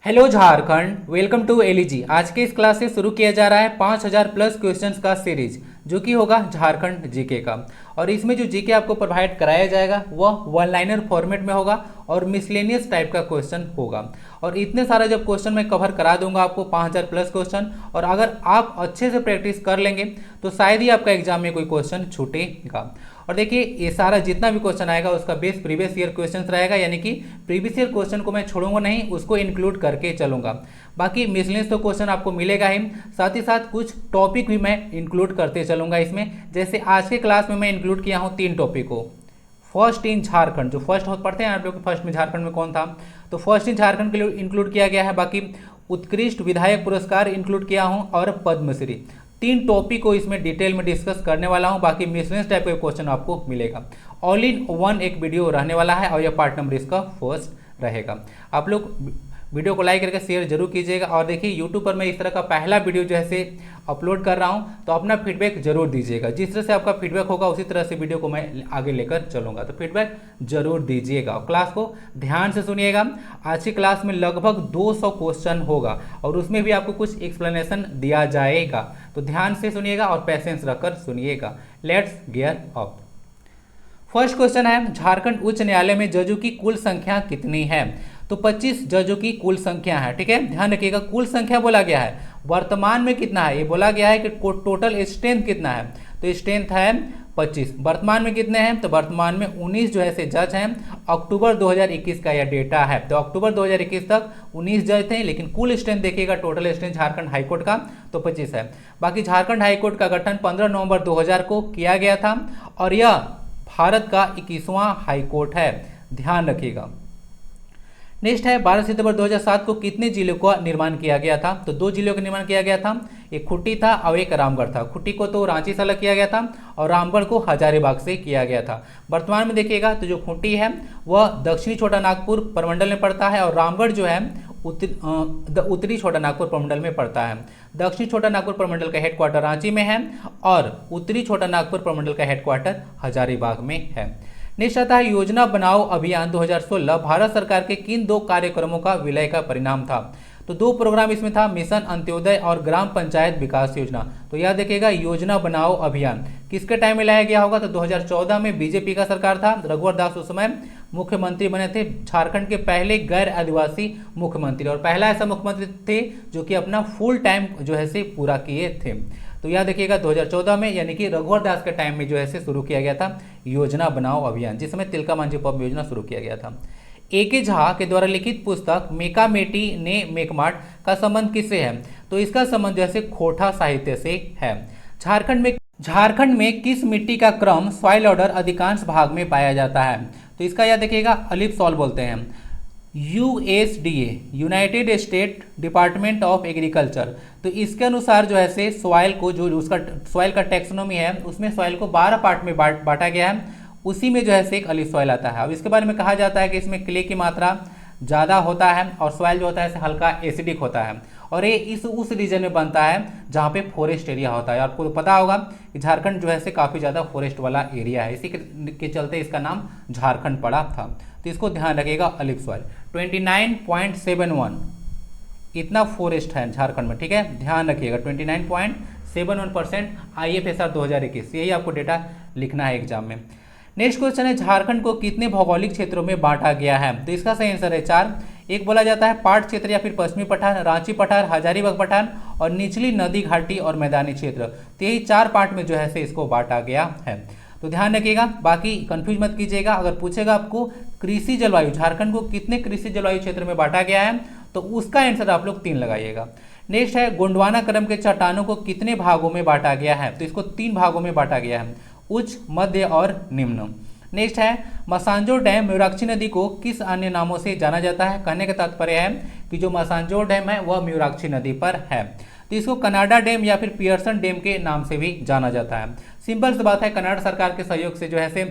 Hello Jharkhand, welcome to LEG. आज के इस क्लास से शुरू किया जा रहा है 5000 प्लस क्वेश्चंस का सीरीज, जो कि होगा झारखंड जीके का। और इसमें जो जीके आपको प्रोवाइड कराया जाएगा वह वन लाइनर फॉर्मेट में होगा और मिसलेनियस टाइप का क्वेश्चन होगा। और इतने सारे जब क्वेश्चन मैं कवर करा दूंगा आपको 5000 प्लस क्वेश्चन, और अगर आप अच्छे से प्रैक्टिस कर लेंगे तो शायद ही आपका एग्जाम में कोई क्वेश्चन छूटेगा। और देखिए, ये सारा जितना भी क्वेश्चन आएगा उसका बेस प्रीवियस ईयर क्वेश्चन रहेगा, यानी कि प्रीवियस ईयर क्वेश्चन को मैं छोड़ूंगा नहीं, उसको इंक्लूड करके चलूंगा। बाकी मिसलेनियस तो क्वेश्चन आपको मिलेगा ही, साथ ही साथ कुछ टॉपिक भी मैं इंक्लूड करते चलूंगा इसमें। जैसे आज के क्लास में मैं इंक्लूड किया हूँ 3 टॉपिक को। फर्स्ट इन झारखंड, जो फर्स्ट पढ़ते हैं आप लोग, फर्स्ट में झारखंड में कौन था, तो फर्स्ट इन झारखंड के लिए इंक्लूड किया गया है। बाकी उत्कृष्ट विधायक पुरस्कार इंक्लूड किया हूँ और पद्मश्री। 3 टॉपिक को इसमें डिटेल में डिस्कस करने वाला हूं। बाकी मिसलेनियस टाइप का क्वेश्चन आपको मिलेगा। ऑल इन वन एक वीडियो रहने वाला है और यह पार्ट नंबर इसका फर्स्ट रहेगा। आप लोग वीडियो को लाइक करके शेयर जरूर कीजिएगा। और देखिए, यूट्यूब पर मैं इस तरह का पहला वीडियो जो है अपलोड कर रहा हूं, तो अपना फीडबैक जरूर दीजिएगा। जिस तरह से आपका फीडबैक होगा उसी तरह से वीडियो को मैं आगे लेकर चलूंगा, तो फीडबैक जरूर दीजिएगा। क्लास को ध्यान से सुनिएगा। आज की क्लास में लगभग 200 क्वेश्चन होगा और उसमें भी आपको कुछ एक्सप्लेनेशन दिया जाएगा, तो ध्यान से सुनिएगा और पेशेंस रखकर सुनिएगा। Let's gear up. First question है, झारखंड उच्च न्यायालय में जजों की कुल संख्या कितनी है? तो 25 जजों की कुल संख्या है। ठीक है, ध्यान रखिएगा, कुल संख्या बोला गया है, वर्तमान में कितना है ये बोला गया है कि टोटल स्ट्रेंथ कितना है, तो स्ट्रेंथ है 25। वर्तमान में कितने हैं, तो वर्तमान में 19 जो है से जज हैं। अक्टूबर 2021 का यह डेटा है, तो अक्टूबर 2021 तक 19 जज थे, लेकिन कुल स्ट्रेंथ देखिएगा, टोटल स्ट्रेंथ झारखंड हाईकोर्ट का तो 25 है। बाकी झारखंड हाईकोर्ट का गठन 15 नवंबर 2000 को किया गया था और यह भारत का 21वां हाईकोर्ट है, ध्यान रखिएगा। नेक्स्ट है, 12 सितंबर 2007 को कितने जिलों का निर्माण किया गया था? तो 2 जिलों का निर्माण किया गया था, एक खुट्टी था और एक रामगढ़ था। खुट्टी को तो रांची से अलग किया गया था और रामगढ़ को हजारीबाग से किया गया था। वर्तमान में देखिएगा तो जो खुट्टी है वह दक्षिणी छोटा नागपुर प्रमंडल में पड़ता है और रामगढ़ जो है उत्तरी छोटा नागपुर प्रमंडल में पड़ता है। दक्षिणी छोटा नागपुर प्रमंडल का हेडक्वार्टर रांची में है और उत्तरी छोटा नागपुर प्रमंडल का हेडक्वार्टर हजारीबाग में है। नेक्स्ट आता है, योजना बनाओ अभियान 2016 भारत सरकार के किन 2 कार्यक्रमों का विलय का परिणाम था? तो 2 प्रोग्राम इसमें था, मिशन अंत्योदय और ग्राम पंचायत विकास योजना। तो याद रखिएगा, योजना बनाओ अभियान किसके टाइम में लाया गया होगा? तो 2014 में बीजेपी का सरकार था, रघुवर दास उस समय मुख्यमंत्री बने थे, झारखंड के पहले गैर आदिवासी मुख्यमंत्री और पहला ऐसा मुख्यमंत्री थे जो कि अपना फुल टाइम जो है से पूरा किए थे। तो याद रखिएगा 2014 में, यानी कि रघुवर दास के टाइम में जो है शुरू किया गया था योजना बनाओ अभियान, जिस समय तिलका मांझी पब योजना शुरू किया गया था। ए.के. झा के द्वारा लिखित पुस्तक मेका मेटी ने मेकमाट का संबंध किससे है? तो इसका संबंध जैसे खोटा साहित्य से है। झारखंड में किस मिट्टी का क्रम सॉइल ऑर्डर अधिकांश भाग में पाया जाता है? तो इसका याद रखिएगा, अलिफ सॉल बोलते हैं। USDA, United state department of agriculture, तो इसके अनुसार जो है से सॉइल को, जो उसका सॉइल का टैक्सोनॉमी है उसमें सॉइल को 12 पार्ट में बांटा गया है, उसी में जो है से एक अलिफ सॉइल आता है। अब इसके बारे में कहा जाता है कि इसमें क्ले की मात्रा ज़्यादा होता है और सॉइल जो होता है हल्का एसिडिक होता है, और ये उस रीजन में बनता है जहाँ पे फॉरेस्ट एरिया होता है। आपको पता होगा कि झारखंड जो है से काफ़ी ज़्यादा फॉरेस्ट वाला एरिया है, इसी के चलते इसका नाम झारखंड पड़ा था। तो इसको ध्यान रखिएगा, अलिफ सॉइल 29.71 इतना फॉरेस्ट है झारखंड में। ठीक है, ध्यान रखिएगा 29.71% IFSR 2021, यही आपको डेटा लिखना है एग्जाम में। नेक्स्ट क्वेश्चन है, झारखंड को कितने भौगोलिक क्षेत्रों में बांटा गया है? तो इसका सही आंसर है 4। एक बोला जाता है पाट क्षेत्र या फिर पश्चिमी पठार, रांची पठार, हजारीबाग पठार और निचली नदी घाटी और मैदानी क्षेत्र। तो यही 4 पार्ट में जो है से इसको बांटा गया है, तो ध्यान रखिएगा। बाकी कंफ्यूज मत कीजिएगा, अगर पूछेगा आपको कृषि जलवायु, झारखंड को कितने कृषि जलवायु क्षेत्र में बांटा गया है, तो उसका आंसर आप लोग 3 लगाइएगा। नेक्स्ट है, गोंडवाना क्रम के चट्टानों को कितने भागों में बांटा गया है? तो इसको 3 भागों में बांटा गया है, उच्च, मध्य और निम्न। नेक्स्ट है, मसांजोर डैम म्यूराक्षी नदी को किस अन्य नामों से जाना जाता है? कहने का तात्पर्य है कि जो मसांजोर डैम है वह म्यूराक्षी नदी पर है, तो इसको कनाडा डैम या फिर पियर्सन डैम के नाम से भी जाना जाता है। सिंपल सी बात है, कनाडा सरकार के सहयोग से जो है से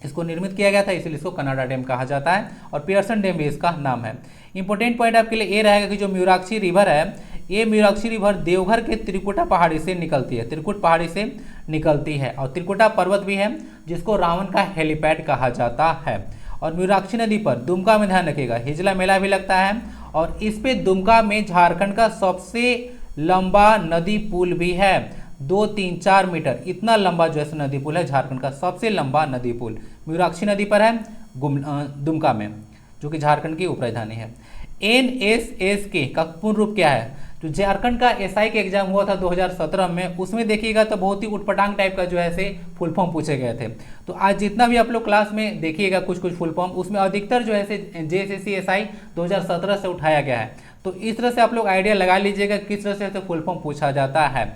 इसको निर्मित किया गया था, इसलिए इसको कनाडा डैम कहा जाता है और पियर्सन डैम भी इसका नाम है। इंपॉर्टेंट पॉइंट आपके लिए ये रहेगा कि जो म्यूराक्षी रिवर है, ये म्यूराक्षी रिवर देवघर के त्रिकुटा पहाड़ी से निकलती है, त्रिकुट पहाड़ी से निकलती है, और त्रिकुटा पर्वत भी है जिसको रावण का हेलीपैड कहा जाता है। और म्यूराक्षी नदी पर दुमका में ध्यान रखिएगा हिजला मेला भी लगता है और इस पे दुमका में झारखंड का सबसे लंबा नदी पुल भी है। 2, 3, 4 मीटर इतना लंबा जो है नदी पुल है, झारखंड का सबसे लंबा नदी पुल मयूराक्षी नदी पर है दुमका में, जो कि झारखंड की उपराजधानी है। NSSK का पूर्ण रूप क्या है? जो झारखंड का SI का एग्जाम हुआ था 2017 में, उसमें देखिएगा तो बहुत ही उटपटांग टाइप का जो है से फुल फॉर्म पूछे गए थे। तो आज जितना भी आप लोग क्लास में देखिएगा कुछ कुछ फुल फॉर्म, उसमें अधिकतर जो है से JSSC SI 2017 से उठाया गया है। तो इस तरह से आप लोग आइडिया लगा लीजिएगा किस तरह से फुल फॉर्म पूछा जाता है।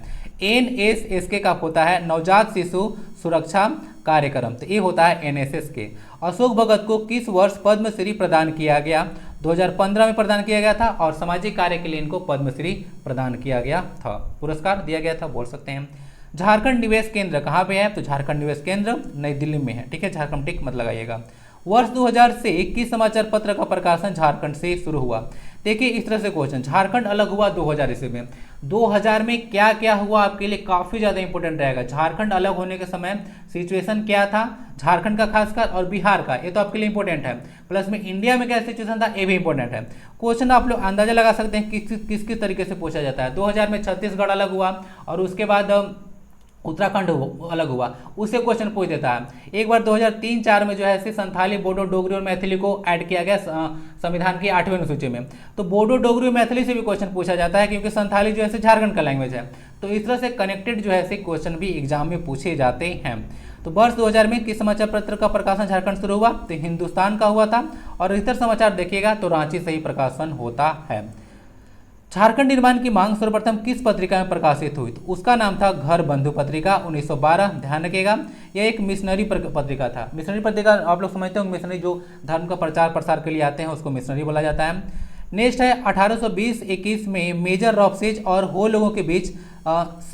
NSSK का होता है नवजात शिशु सुरक्षा कार्यक्रम, तो ये होता है NSSK। अशोक भगत को किस वर्ष पद्मश्री प्रदान किया गया? 2015 में प्रदान किया गया था और सामाजिक कार्य के लिए इनको पद्मश्री प्रदान किया गया था, पुरस्कार दिया गया था बोल सकते हैं। झारखंड निवेश केंद्र कहाँ पे है? तो झारखंड निवेश केंद्र नई दिल्ली में है, ठीक है, झारखंड टिक मत लगाइएगा। वर्ष 2000 से किस समाचार पत्र का प्रकाशन झारखंड से शुरू हुआ? देखिए इस तरह से क्वेश्चन, झारखंड अलग हुआ 2000 ईस्वी में, 2000 में क्या क्या हुआ आपके लिए काफी ज्यादा इंपॉर्टेंट रहेगा। झारखंड अलग होने के समय सिचुएशन क्या था झारखंड का खासकर और बिहार का, ये तो आपके लिए इंपॉर्टेंट है। प्लस में इंडिया में क्या सिचुएशन था, ये भी इंपॉर्टेंट है। क्वेश्चन आप लोग अंदाजा लगा सकते हैं किस किस तरीके से पूछा जाता है। 2000 में छत्तीसगढ़ अलग हुआ और उसके बाद उत्तराखंड अलग हुआ, उससे क्वेश्चन पूछ देता है। एक बार 2003-4 में जो है संथाली, बोडो, डोगरी और मैथिली को ऐड किया गया संविधान की 8वीं अनुसूची में। तो बोडो, डोगरी और मैथिली से भी क्वेश्चन पूछा जाता है क्योंकि संथाली जो है झारखंड का लैंग्वेज है। तो इस तरह से कनेक्टेड जो है क्वेश्चन भी एग्जाम में पूछे जाते हैं। तो वर्ष 2000 में किस समाचार पत्र का प्रकाशन झारखंड शुरू हुआ? तो हिंदुस्तान का हुआ था। और अधिकतर समाचार देखिएगा तो रांची से ही प्रकाशन होता है। झारखंड निर्माण की मांग सर्वप्रथम किस पत्रिका में प्रकाशित हुई? तो उसका नाम था घर बंधु पत्रिका, 1912। ध्यान रखिएगा यह एक मिशनरी पत्रिका था। मिशनरी पत्रिका आप लोग समझते होंगे, मिशनरी जो धर्म का प्रचार प्रसार के लिए आते हैं उसको मिशनरी बोला जाता है। नेक्स्ट है 1820-21 में मेजर रॉकसेज और हो लोगों के बीच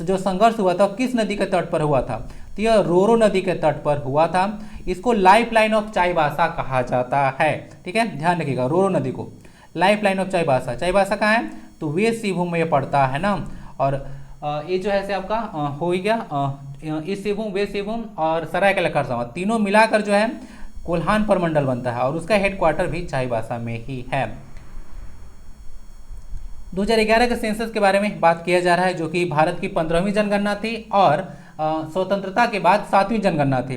जो संघर्ष हुआ था किस नदी के तट पर हुआ था? तो यह रोरो नदी के तट पर हुआ था। इसको लाइफ लाइन ऑफ चाईबासा कहा जाता है, ठीक है, ध्यान रखिएगा रोरो नदी को life line of Chaibasa. Chaibasa कहाँ है? तो वेस्ट सिंहभूम में ये पड़ता है ना। और ये जो है से आपका हो ही गया ईस्ट सिंहभूम, वेस्ट सिंहभूम और सरायकेला खरसावां तीनों मिलाकर जो है कोल्हान प्रमंडल बनता है और उसका हेडक्वार्टर भी चाईबासा में ही है। 2011 के सेंसस के बारे में बात किया जा रहा है, जो कि भारत की 15वीं जनगणना थी और स्वतंत्रता के बाद 7वीं जनगणना थी।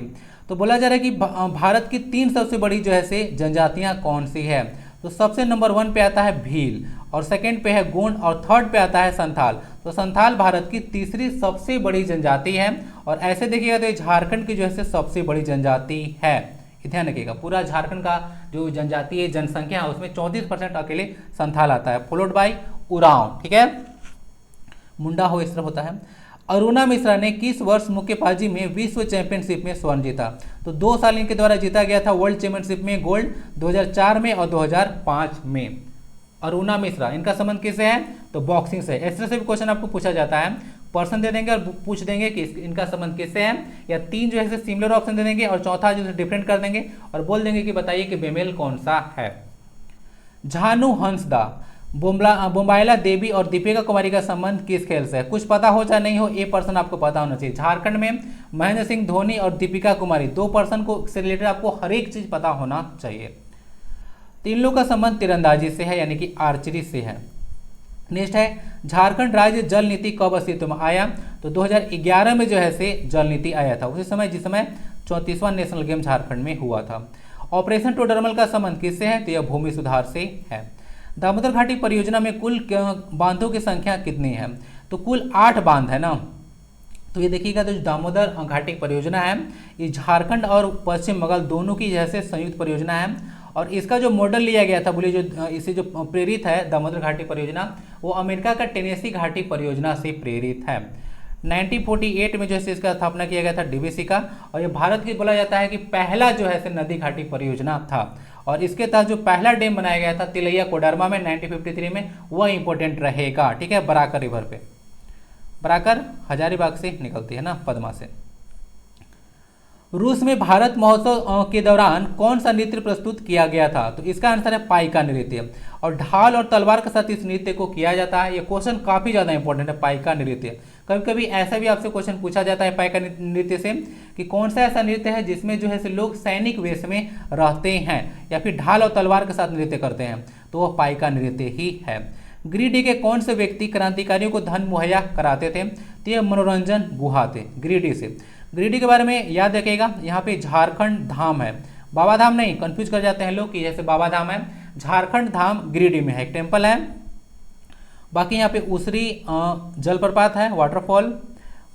तो बोला जा रहा है कि भारत की 3 सबसे बड़ी जो है से जनजातियां कौन सी है? तो सबसे नंबर 1 पे आता है भील और सेकंड पे है गोंड और थर्ड पे आता है संथाल। तो संथाल भारत की तीसरी सबसे बड़ी जनजाति है और ऐसे देखिएगा तो झारखंड की जो है सबसे बड़ी जनजाति है। ध्यान रखिएगा पूरा झारखंड का जो जनजातीय जनसंख्या है उसमें 34% अकेले संथाल आता है, फॉलोड बाय उरांव, ठीक है, मुंडा हो इस तरह होता है। अरुणा मिश्रा ने किस वर्ष मुक्केबाजी में विश्व चैंपियनशिप में स्वर्ण जीता? तो 2 साल इनके द्वारा जीता गया था वर्ल्ड चैंपियनशिप में गोल्ड, 2004 में और 2005 में। अरुणा मिश्रा, इनका संबंध किससे है? तो बॉक्सिंग से। इस तरह से भी क्वेश्चन आपको पूछा जाता है, पर्सन दे देंगे और पूछ देंगे कि इनका संबंध किससे है, या 3 जो है सिमिलर ऑप्शन दे देंगे और चौथा जो है डिफरेंट कर देंगे और बोल देंगे कि बताइए कि बेमेल कौन सा है। झानु हंसदा, बोम्बाइला देवी और दीपिका कुमारी का संबंध किस खेल से है? कुछ पता हो चाहे नहीं हो, ये पर्सन आपको पता होना चाहिए। झारखंड में महेंद्र सिंह धोनी और दीपिका कुमारी 2 पर्सन को से रिलेटेड आपको हर एक चीज पता होना चाहिए। 3 लोग का संबंध तीरंदाजी से है यानी कि आर्चरी से है। नेक्स्ट है झारखंड राज्य जल नीति कब अस्तित्व में आया? तो 2011 में जो है से जल नीति आया था, उसी समय जिस समय 34वां नेशनल गेम झारखंड में हुआ था। ऑपरेशन टोडरमल का संबंध किससे है? तो यह भूमि सुधार से है। दामोदर घाटी परियोजना में कुल बांधों की संख्या कितनी है? तो कुल 8 बांध है ना। तो ये देखिएगा तो दामोदर घाटी परियोजना है ये झारखंड और पश्चिम बंगाल दोनों की जैसे संयुक्त परियोजना है और इसका जो मॉडल लिया गया था बोलिए जो इसे जो प्रेरित है दामोदर घाटी परियोजना वो अमेरिका का टेनेसी घाटी परियोजना से प्रेरित है। 1948 में जो है इसका स्थापना किया गया था डीवीसी का और ये भारत की बोला जाता है कि पहला जो है नदी घाटी परियोजना था और इसके तहत जो पहला डैम बनाया गया था तिलैया कोडरमा में 1953 में वह इंपॉर्टेंट रहेगा, ठीक है, बराकर रिवर पे। बराकर हजारीबाग से निकलती है ना, पद्मा से। रूस में भारत महोत्सव के दौरान कौन सा नृत्य प्रस्तुत किया गया था? तो इसका आंसर है पाइका नृत्य। और ढाल और तलवार के साथ इस नृत्य को किया जाता है। ये क्वेश्चन काफी ज्यादा इंपॉर्टेंट है, पाइका नृत्य। कभी कभी ऐसा भी आपसे क्वेश्चन पूछा जाता है पाइका नृत्य से कि कौन सा ऐसा नृत्य है जिसमें जो है से लोग सैनिक वेश में रहते हैं या फिर ढाल और तलवार के साथ नृत्य करते हैं, तो वह पाइका नृत्य ही है। गिरिडीह के कौन से व्यक्ति क्रांतिकारियों को धन मुहैया कराते थे? तो ये मनोरंजन गुहा थे गिरिडीह से। गिरिडीह के बारे में याद रखिएगा, यहाँ पे झारखंड धाम है, बाबा धाम नहीं, कंफ्यूज कर जाते हैं लोग कि जैसे बाबा धाम है, झारखंड धाम गिरिडीह में है, एक टेम्पल है। बाकी यहाँ पे उसरी जलप्रपात है, वाटरफॉल।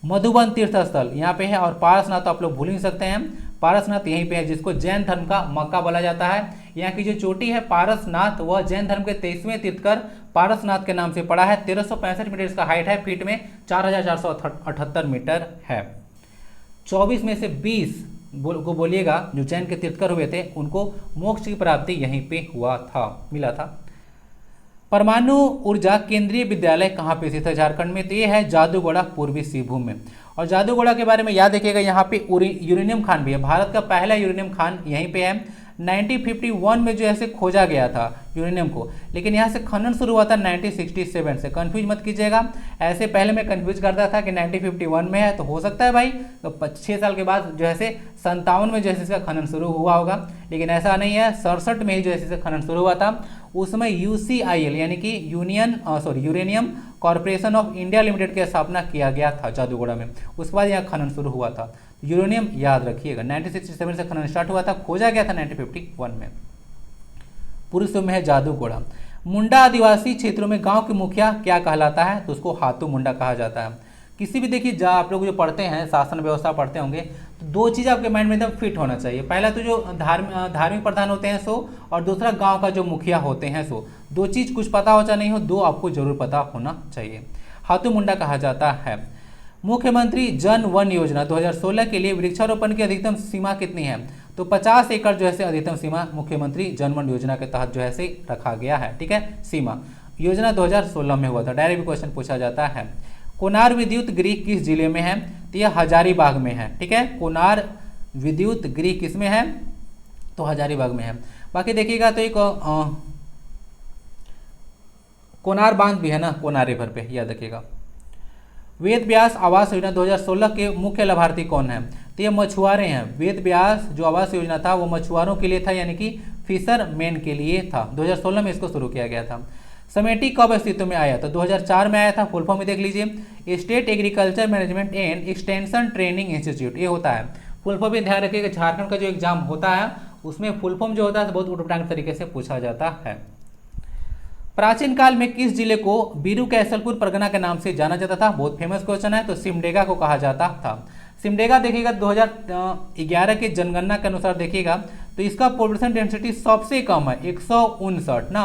मधुबन तीर्थ स्थल यहाँ पे है। और पारसनाथ तो आप लोग भूल नहीं सकते हैं, पारसनाथ यहीं पे है, जिसको जैन धर्म का मक्का बोला जाता है। यहाँ की जो चोटी है पारसनाथ, वह जैन धर्म के 23वें तीर्थकर पारसनाथ के नाम से पड़ा है। 1365 मीटर इसका हाइट है, फीट में 4478 मीटर है। 24 में से 20 को बोलिएगा जो जैन के तीर्थकर हुए थे, उनको मोक्ष की प्राप्ति यहीं पे हुआ था, मिला था। परमाणु ऊर्जा केंद्रीय विद्यालय कहाँ पे स्थित है? झारखंड में। तो ये है जादूगोड़ा, पूर्वी सिंहभूम में। और जादूगोड़ा के बारे में याद रखिएगा, यहाँ पे यूरेनियम खान भी है, भारत का पहला यूरेनियम खान यहीं पे है। 1951 में जो है खोजा गया था यूरेनियम को, लेकिन यहाँ से खनन शुरू हुआ था 1967 से। कंफ्यूज मत कीजिएगा, ऐसे पहले मैं कंफ्यूज करता था कि 1951 में है, तो हो सकता है भाई तो 6 साल के बाद जो है 57 में जो है इसका खनन शुरू हुआ होगा, लेकिन ऐसा नहीं है। 67 में ही जो है इसका खनन शुरू हुआ था। उसमें UCIL यानी कि uranium corporation of India limited की स्थापना किया गया था जादूगोड़ा में। उसके बाद यहाँ खनन शुरू हुआ था। यूरेनियम याद रखिएगा, 1967 से खनन स्टार्ट हुआ था, खोजा गया था 1951 में। पूर्व में है जादूगोड़ा। मुंडा आदिवासी क्षेत्रों में गांव के मुखिया क्या कहलाता है? तो उसको हाथू मुंडा कहा जाता है। किसी भी देखिए जहाँ आप लोग जो पढ़ते हैं, शासन व्यवस्था पढ़ते होंगे, तो 2 चीज़ आपके माइंड में एकदम फिट होना चाहिए। पहला तो जो धार्मिक प्रधान होते हैं सो, और दूसरा गांव का जो मुखिया होते हैं सो। 2 चीज़ कुछ पता हो चाहे नहीं हो, 2 आपको जरूर पता होना चाहिए। हाथू मुंडा कहा जाता है। मुख्यमंत्री जन वन योजना 2016 के लिए वृक्षारोपण की अधिकतम सीमा कितनी है? तो 50 एकड़ जो है अधिकतम सीमा मुख्यमंत्री जन वन योजना के तहत जो है रखा गया है। ठीक है, सीमा योजना 2016 में हुआ था, डायरेक्ट क्वेश्चन पूछा जाता है। कोनार विद्युत गृह किस जिले में है? तो यह हजारीबाग में है। ठीक है, कोनार विद्युत गृह किस में है? तो हजारीबाग में है। बाकी देखिएगा तो एक कोनार बांध भी है ना, कोनार रिवर पे, याद रखिएगा। वेद व्यास आवास योजना 2016 के मुख्य लाभार्थी कौन है? तो ये मछुआरे हैं। वेद व्यास जो आवास योजना था वो मछुआरों के लिए था, यानी कि फिशरमैन के लिए था। 2016 में इसको शुरू किया गया था। समेटी कब अस्तित्व में आया? तो 2004 में आया था। फुल फॉर्म में देख लीजिए, state agriculture management and extension training institute, ये होता है। फुल फॉर्म में ध्यान रखिएगा, झारखंड का जो एग्जाम होता है उसमें फुल फॉर्म जो होता है बहुत उटपटांग तरीके से पूछा जाता है। प्राचीन काल में किस जिले को बीरू कैसलपुर परगना के नाम से जाना जाता था? बहुत फेमस क्वेश्चन है। तो सिमडेगा को कहा जाता था। सिमडेगा देखिएगा 2011 के जनगणना के अनुसार देखिएगा तो इसका पॉपुलेशन डेंसिटी सबसे कम है, 159 ना,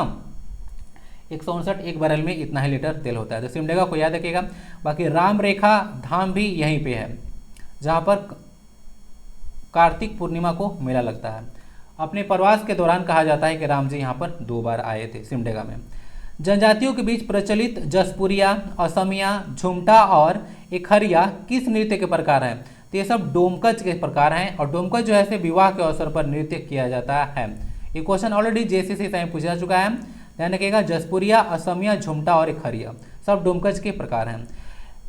159 एक बैरल में इतना ही लीटर तेल होता है। तो सिमडेगा को याद रखिएगा। बाकी राम रेखा धाम भी यहीं पे है, जहाँ पर कार्तिक पूर्णिमा को मेला लगता है। अपने प्रवास के दौरान कहा जाता है कि राम जी यहाँ पर 2 बार आए थे सिमडेगा में। जनजातियों के बीच प्रचलित जसपुरिया, असमिया, झुमटा और इखरिया किस नृत्य के प्रकार हैं? तो ये सब डोमकच के प्रकार हैं। और डोमकच जो है विवाह के अवसर पर नृत्य किया जाता है। ये क्वेश्चन ऑलरेडी JCC में पूछा चुका है, ध्यान रखिएगा। जसपुरिया, असमिया, झुमटा और इखरिया सब डोमकच के प्रकार हैं।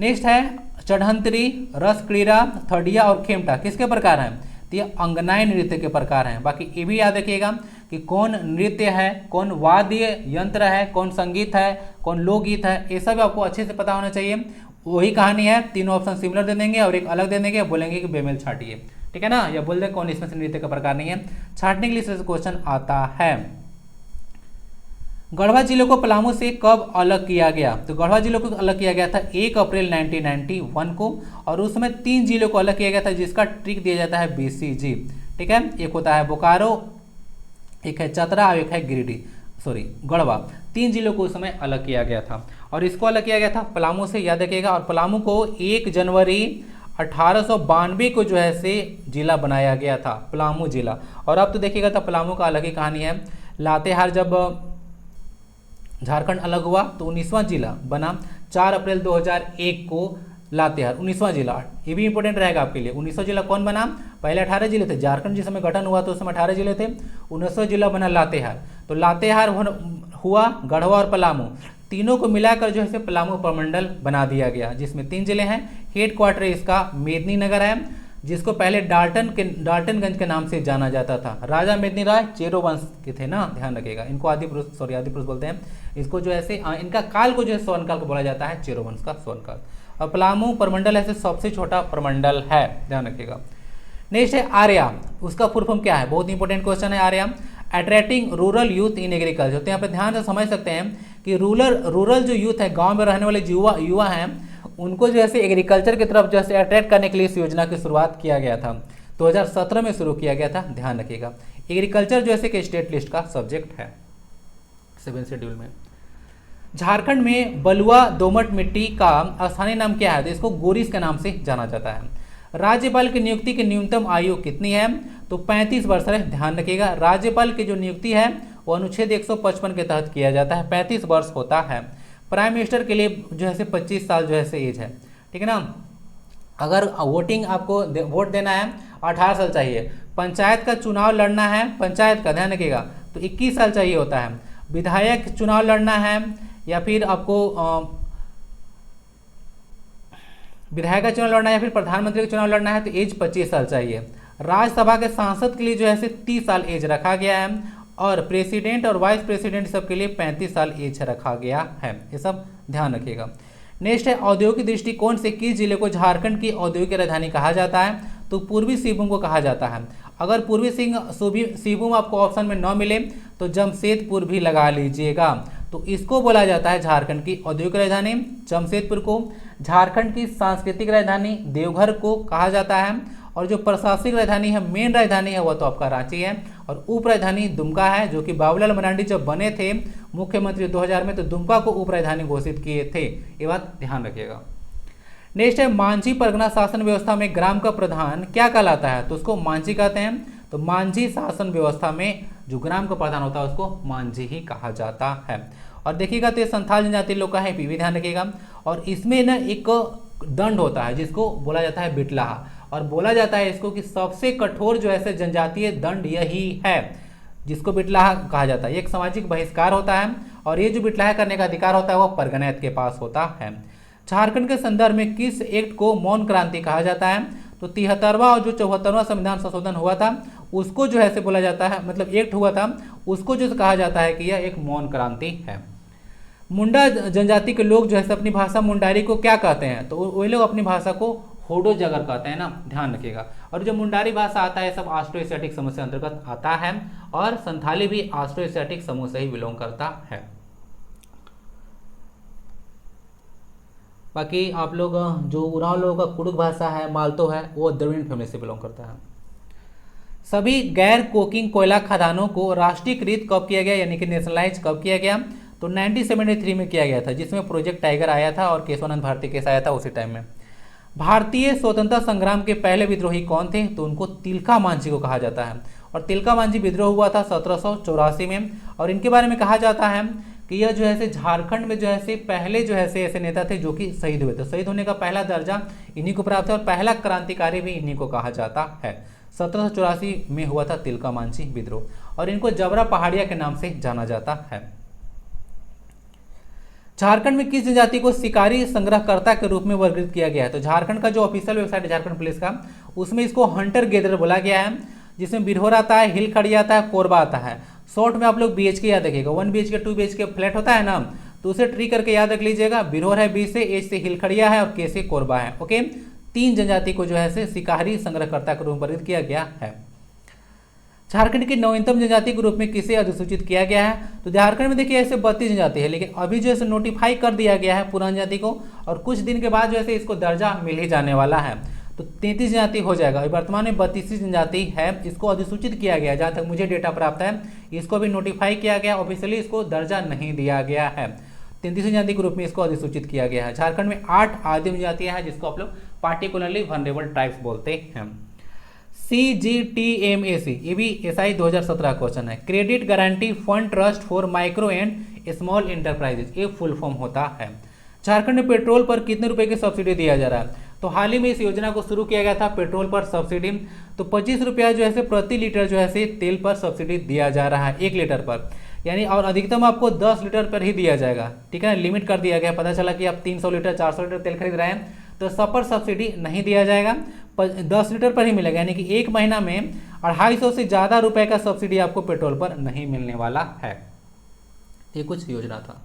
नेक्स्ट है चढ़ंतरी, रस क्रीड़ा, थडिया और खेमटा किसके प्रकार हैं? तो ये अंगनाई नृत्य के प्रकार हैं। बाकी ये भी याद रखिएगा कि कौन नृत्य है, कौन वाद्य यंत्र है, कौन संगीत है, कौन लोकगीत है, ये सब आपको अच्छे से पता होना चाहिए। वही कहानी है, 3 ऑप्शन सिमिलर दे देंगे और एक अलग दे देंगे, बोलेंगे कि बेमेल छाटिए, ठीक है ना, या बोल दें कौन इसमें से नृत्य का प्रकार नहीं है। छाटने के लिए क्वेश्चन आता है। गढ़वा जिले को पलामू से कब अलग किया गया? तो गढ़वा जिले को अलग किया गया था 1 अप्रैल 1991 को, और उसमें 3 जिलों को अलग किया गया था जिसका ट्रिक दिया जाता है BCG। ठीक है, एक होता है बोकारो, एक है चतरा और एक है गढ़वा। 3 जिलों को उस समय अलग किया गया था और इसको अलग किया गया था पलामू से, याद रखिएगा। और पलामू को 1 जनवरी 1892 को जो है से जिला बनाया गया था, पलामू जिला। और अब तो देखिएगा तो पलामू का अलग ही कहानी है। लातेहार जब झारखंड अलग हुआ तो 19वां जिला बना 4 अप्रैल 2001 को। लातेहार 19वां जिला, ये भी इंपॉर्टेंट रहेगा आपके लिए। 19वां जिला कौन बना? पहले 18 जिले थे, झारखंड जिस समय गठन हुआ तो उस समय 18 जिले थे, 19वां जिला बना लातेहार। तो लातेहार हुआ, गढ़वा और पलामू, तीनों को मिलाकर जो है पलामू प्रमंडल बना दिया गया, जिसमें 3 जिले हैं। हेड क्वार्टर इसका मेदिनीनगर है, जिसको पहले डाल्टनगंज के नाम से जाना जाता था। राजा मेदिनी राय चेरो वंश के थे ना, ध्यान रखिएगा। इनको आदि पुरुष बोलते हैं। इसको जो है इनका काल को जो है स्वर्ण काल को बोला जाता है, चेरो वंश का स्वर्ण काल। और पलामू प्रमंडल ऐसे सबसे छोटा प्रमंडल है, ध्यान रखिएगा। नेक्स्ट है आर्या, उसका फुल फॉर्म क्या है, बहुत इंपॉर्टेंट क्वेश्चन है Arya. Attracting rural youth in agriculture. तो यहाँ पे ध्यान से समझ सकते हैं कि रूरल जो यूथ है, गांव में रहने वाले युवा हैं, उनको जो है एग्रीकल्चर की तरफ जैसे अट्रैक्ट करने के लिए इस योजना की शुरुआत किया गया था। 2017 में शुरू किया गया था, ध्यान रखिएगा। एग्रीकल्चर जो है कि स्टेट लिस्ट का सब्जेक्ट है 7 शेड्यूल में। झारखंड में बलुआ दोमट मिट्टी का स्थानीय नाम क्या है, तो इसको गोरिस के नाम से जाना जाता है। राज्यपाल की नियुक्ति की न्यूनतम आयु कितनी है, तो 35 वर्ष है, ध्यान रखिएगा। राज्यपाल की जो नियुक्ति है वो अनुच्छेद 155 के तहत किया जाता है, 35 वर्ष होता है। प्राइम मिनिस्टर के लिए जो है 25 साल जो है एज है, ठीक है ना। अगर वोटिंग आपको वोट देना है 18 साल चाहिए। पंचायत का चुनाव लड़ना है, पंचायत का ध्यान रखिएगा, तो 21 साल चाहिए होता है। विधायक चुनाव लड़ना है या फिर आपको विधायक का चुनाव लड़ना है या फिर प्रधानमंत्री का चुनाव लड़ना है तो एज 25 साल चाहिए। राज्यसभा के सांसद के लिए जो है 30 साल एज रखा गया है, और प्रेसिडेंट और वाइस प्रेसिडेंट सबके लिए 35 साल एज रखा गया है, ये सब ध्यान रखिएगा। नेक्स्ट है औद्योगिक दृष्टिकोण से किस जिले को झारखंड की औद्योगिक राजधानी कहा जाता है, तो पूर्वी सिंहभूम को कहा जाता है। अगर पूर्वी सिंहभूम आपको ऑप्शन में न मिले तो जमशेदपुर भी लगा लीजिएगा, तो इसको बोला जाता है झारखंड की औद्योगिक राजधानी। जमशेदपुर को झारखंड की सांस्कृतिक राजधानी देवघर को कहा जाता है, और जो प्रशासनिक राजधानी है, मेन राजधानी है, वह तो आपका रांची है, और उप राजधानी दुमका है, जो कि बाबूलाल मरांडी जब बने थे मुख्यमंत्री 2000 में तो दुमका को उप राजधानी घोषित किए थे, ये बात ध्यान रखिएगा। नेक्स्ट है मांझी परगना शासन व्यवस्था में ग्राम का प्रधान क्या कहलाता है, तो उसको मांझी कहते हैं। तो मांझी शासन व्यवस्था में जो ग्राम का प्रधान होता है उसको मांझी ही कहा जाता है। और देखिएगा तो ये संथाल जनजाति लोग का है, भी ध्यान रखिएगा। और इसमें ना एक दंड होता है जिसको बोला जाता है बिटलाहा, और बोला जाता है इसको कि सबसे कठोर जो है जनजातीय दंड यही है जिसको बिटलाहा कहा जाता है। एक सामाजिक बहिष्कार होता है, और ये जो बिटलाहा करने का अधिकार होता है वह परगनैत के पास होता है। झारखंड के संदर्भ में किस एक्ट को मौन क्रांति कहा जाता है, तो 73वां और जो 74वां संविधान संशोधन हुआ था उसको जो है बोला जाता है, मतलब एक्ट हुआ था उसको जो कहा जाता है कि यह एक मौन क्रांति है। मुंडा जनजाति के लोग जो है अपनी भाषा मुंडारी को क्या कहते हैं, तो वे लोग अपनी भाषा को होडो जगर कहते हैं ना, ध्यान रखिएगा। और जो मुंडारी भाषा आता है सब ऑस्ट्रो एशियाटिक समूह से अंतर्गत आता है, और संथाली भी ऑस्ट्रो एशियाटिक समूह से ही बिलोंग करता है। बाकी आप लोग जो उरांव लोगों का कुड़ुक भाषा है, मालतो है, वो द्रविड़ फैमिली से बिलोंग करता है। सभी गैर कोकिंग कोयला खदानों को राष्ट्रीयकृत कब किया गया, यानी कि नेशनलाइज कब किया गया, तो 1973 में किया गया था, जिसमें प्रोजेक्ट टाइगर आया था और केशवानंद भारती केस आया था उसी टाइम में। भारतीय स्वतंत्रता संग्राम के पहले विद्रोही कौन थे, तो उनको तिलका मांझी को कहा जाता है। और तिलका मांझी विद्रोह हुआ था 1784 में, और इनके बारे में कहा जाता है कि यह जो है झारखंड में जो है पहले जो है ऐसे नेता थे जो कि शहीद हुए थे। शहीद होने का पहला दर्जा इन्हीं को प्राप्त है, और पहला क्रांतिकारी भी इन्हीं को कहा जाता है। 1784 में हुआ था तिलका मांझी विद्रोह, और इनको जबरा पहाड़िया के नाम से जाना जाता है। झारखंड में किस जनजाति को शिकारी संग्रहकर्ता के रूप में वर्गीकृत किया गया है, तो झारखंड का जो ऑफिशियल वेबसाइट है झारखंड पुलिस का, उसमें इसको हंटर गेदर बोला गया है, जिसमें बिरहोर आता है, हिलखड़ी आता है, कोरबा आता है। शॉर्ट में आप लोग BHK याद रखिएगा, 1 BHK 2 BHK फ्लैट होता है ना, तो उसे ट्री करके याद रख लीजिएगा। बिरहोर है B से, H से हिलखड़िया है, और K से कोरबा है। ओके, 3 जनजाति को जो है शिकारी संग्रहकर्ता के रूप में वर्गीकृत किया गया है। झारखंड की नवीनतम जनजाति के रूप में किसे अधिसूचित किया गया है, तो झारखंड में देखिए ऐसे 32 जनजाति है, लेकिन अभी जो है नोटिफाई कर दिया गया है पुरानी जनजाति को, और कुछ दिन के बाद जो है इसको दर्जा मिल ही जाने वाला है, तो 33 जनजाति हो जाएगा। वर्तमान में 32 जनजाति है, इसको अधिसूचित किया गया, जहाँ तक मुझे डेटा प्राप्त है, इसको भी नोटिफाई किया गया, ऑफिशियली इसको दर्जा नहीं दिया गया है। 33 जनजाति के रूप में इसको अधिसूचित किया गया है। झारखंड में 8 आदिम जातियां हैं जिसको आप लोग पार्टिकुलरली वनरेबल ट्राइब्स बोलते हैं। CGTMAC ये भी SI 2017 क्वेश्चन है। Credit guarantee fund trust for micro and small enterprises, ये फुल फॉर्म होता है। झारखंड में पेट्रोल पर कितने रुपए की सब्सिडी दिया जा रहा है, तो हाल ही में इस योजना को शुरू किया गया था पेट्रोल पर सब्सिडी। तो 25 रुपया जो है प्रति लीटर जो है तेल पर सब्सिडी दिया जा रहा है 1 लीटर पर, यानी और अधिकतम आपको 10 लीटर पर ही दिया जाएगा, ठीक है। लिमिट कर दिया गया, पता चला कि आप 300 लीटर 400 लीटर तेल खरीद रहे हैं तो सब पर सब्सिडी नहीं दिया जाएगा, 10 लीटर पर ही मिलेगा, यानी कि एक महीना में 250 से ज़्यादा रुपए का सब्सिडी आपको पेट्रोल पर नहीं मिलने वाला है। ये कुछ योजना था।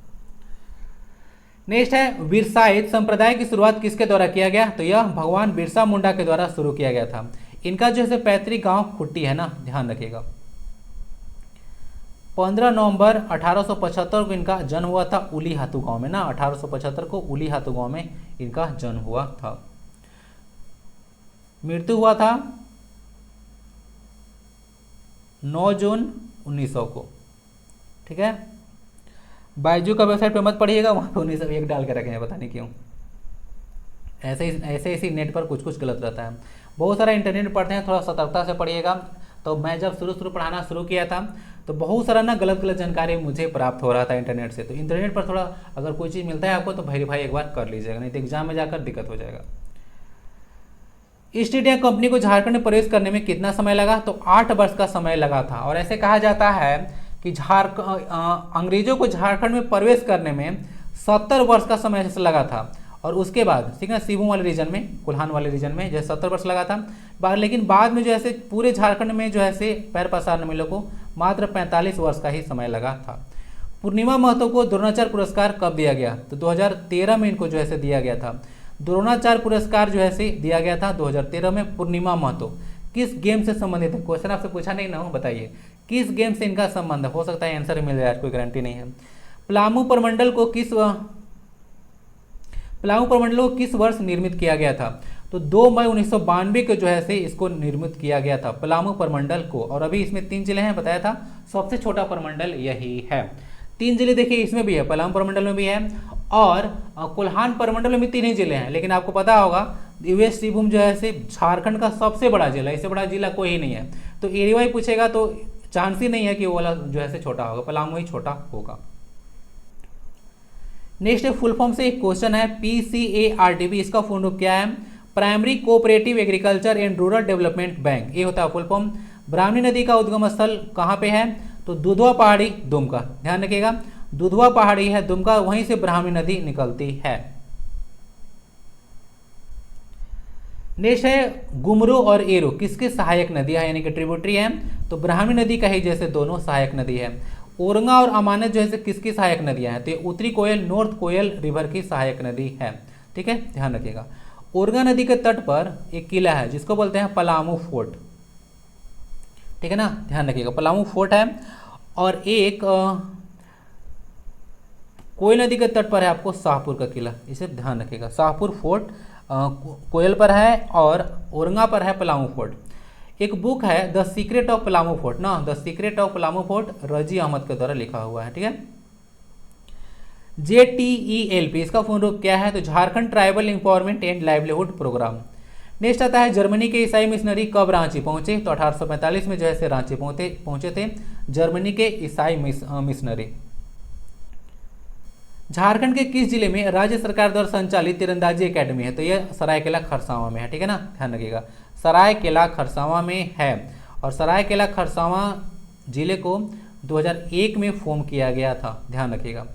नेक्स्ट है बिरसाइत संप्रदाय की शुरुआत किसके द्वारा किया गया? तो यह भगवान बिरसा मुंडा के द्वारा शुरू किया गया था। इनका जो है पैतृक गांव खुट्टी है ना, ध्यान रखिएगा। 15 नवंबर 1875 को इनका जन्म हुआ था उली हाथू गांव में ना, 1875 को उली हाथू गांव में इनका जन्म हुआ था। मृत्यु हुआ था 9 जून 1900 को, ठीक है। बायजू का वेबसाइट पे मत पढ़िएगा, वहाँ पे 1901 डाल के रखे हैं, पता नहीं क्यों। ऐसे इसी नेट पर कुछ कुछ गलत रहता है। बहुत सारा इंटरनेट पढ़ते हैं, थोड़ा सतर्कता से पढ़िएगा। तो मैं जब शुरू पढ़ाना शुरू किया था तो बहुत सारा ना गलत जानकारी मुझे प्राप्त हो रहा था इंटरनेट से। तो इंटरनेट पर थोड़ा अगर कोई चीज़ मिलता है आपको तो वेरीफाई एक बार कर लीजिएगा, नहीं तो एग्जाम में जाकर दिक्कत हो जाएगा। ईस्ट इंडिया कंपनी को झारखंड में प्रवेश करने में कितना समय लगा? तो 8 वर्ष का समय लगा था। और ऐसे कहा जाता है कि अंग्रेजों को झारखंड में प्रवेश करने में 70 वर्ष का समय लगा था। और उसके बाद ठीक है सिबू वाले रीजन में, कुल्हान वाले रीजन में जैसे 70 वर्ष लगा था, लेकिन बाद में जो है पूरे झारखंड में जो है पैर पसारने में लोग को मात्र 45 वर्ष का ही समय लगा था। पूर्णिमा महतो को द्रोणाचार्य पुरस्कार कब दिया गया? तो 2013 में इनको जो है दिया गया था। द्रोणाचार्य पुरस्कार जो है दिया गया था 2013 में। पूर्णिमा महतो किस गेम से संबंधित है? क्वेश्चन आपसे पूछा नहीं ना हो, बताइए किस गेम से इनका संबंध है? हो सकता है आंसर मिल जाए, कोई गारंटी नहीं है। पलामू प्रमंडल को किस वर्ष निर्मित किया गया था? तो 2 मई 1992 को जो है इसको निर्मित किया गया था पलामू प्रमंडल को। और अभी इसमें 3 जिले हैं, बताया था सबसे छोटा प्रमंडल यही है। 3 जिले देखिए इसमें भी है, पलामू प्रमंडल में भी है और कोल्हान प्रमंडल में भी 3 ही जिले हैं। लेकिन आपको पता होगा वेस्ट सिंहभूम जो है झारखंड का सबसे बड़ा जिला, इससे बड़ा जिला कोई ही नहीं है। तो एरिया वाइज पूछेगा तो चांस ही नहीं है कि वो वाला जो है छोटा होगा, पलामू ही छोटा होगा। नेक्स्ट फुल फॉर्म से एक क्वेश्चन है PCARTB, इसका फुल फॉर्म क्या है? Primary cooperative agriculture and rural development bank, ये होता है फुल फॉर्म। ब्राह्मणी नदी का उद्गम स्थल कहाँ पे है? तो दुधवा पहाड़ी दुमका, ध्यान रखिएगा दुधवा पहाड़ी है दुमका, वहीं से ब्राह्मणी नदी निकलती है। नेक्स्ट है गुमरू और एरो किसकी सहायक नदी है, यानी कि ट्रिब्यूटरी है? तो ब्राह्मणी नदी का ही जैसे दोनों सहायक नदी है। ओरंगा और अमानत जो है किसकी सहायक नदियां हैं? तो उत्तरी कोयल नॉर्थ कोयल रिवर की सहायक नदी है, ठीक है, ध्यान रखिएगा। ओरंगा नदी के तट पर एक किला है जिसको बोलते हैं पलामू फोर्ट, ठीक है ना, ध्यान रखिएगा पलामू फोर्ट है। और एक कोयल नदी के तट पर है आपको शाहपुर का किला, इसे ध्यान रखिएगा। शाहपुर फोर्ट कोयल पर है और औरंगा पर है पलामू फोर्ट। एक बुक है the secret of Palamu fort ना, the secret of Palamu fort Razi Ahmad के द्वारा लिखा हुआ है, ठीक है। JTELP इसका फुल फॉर्म क्या है? तो Jharkhand tribal empowerment and livelihood programme. Next आता है जर्मनी के ईसाई मिशनरी कब रांची पहुंचे? तो 1845 में जो है रांची पहुंचे थे जर्मनी के ईसाई मिशनरी। झारखंड के किस जिले में राज्य सरकार द्वारा संचालित तीरंदाजी एकेडमी है? तो यह सरायकेला खरसावां में है, ठीक है ना, ध्यान रखिएगा सरायकेला खरसावां में है। और सरायकेला खरसावां जिले को 2001 में फॉर्म किया गया था, ध्यान रखिएगा।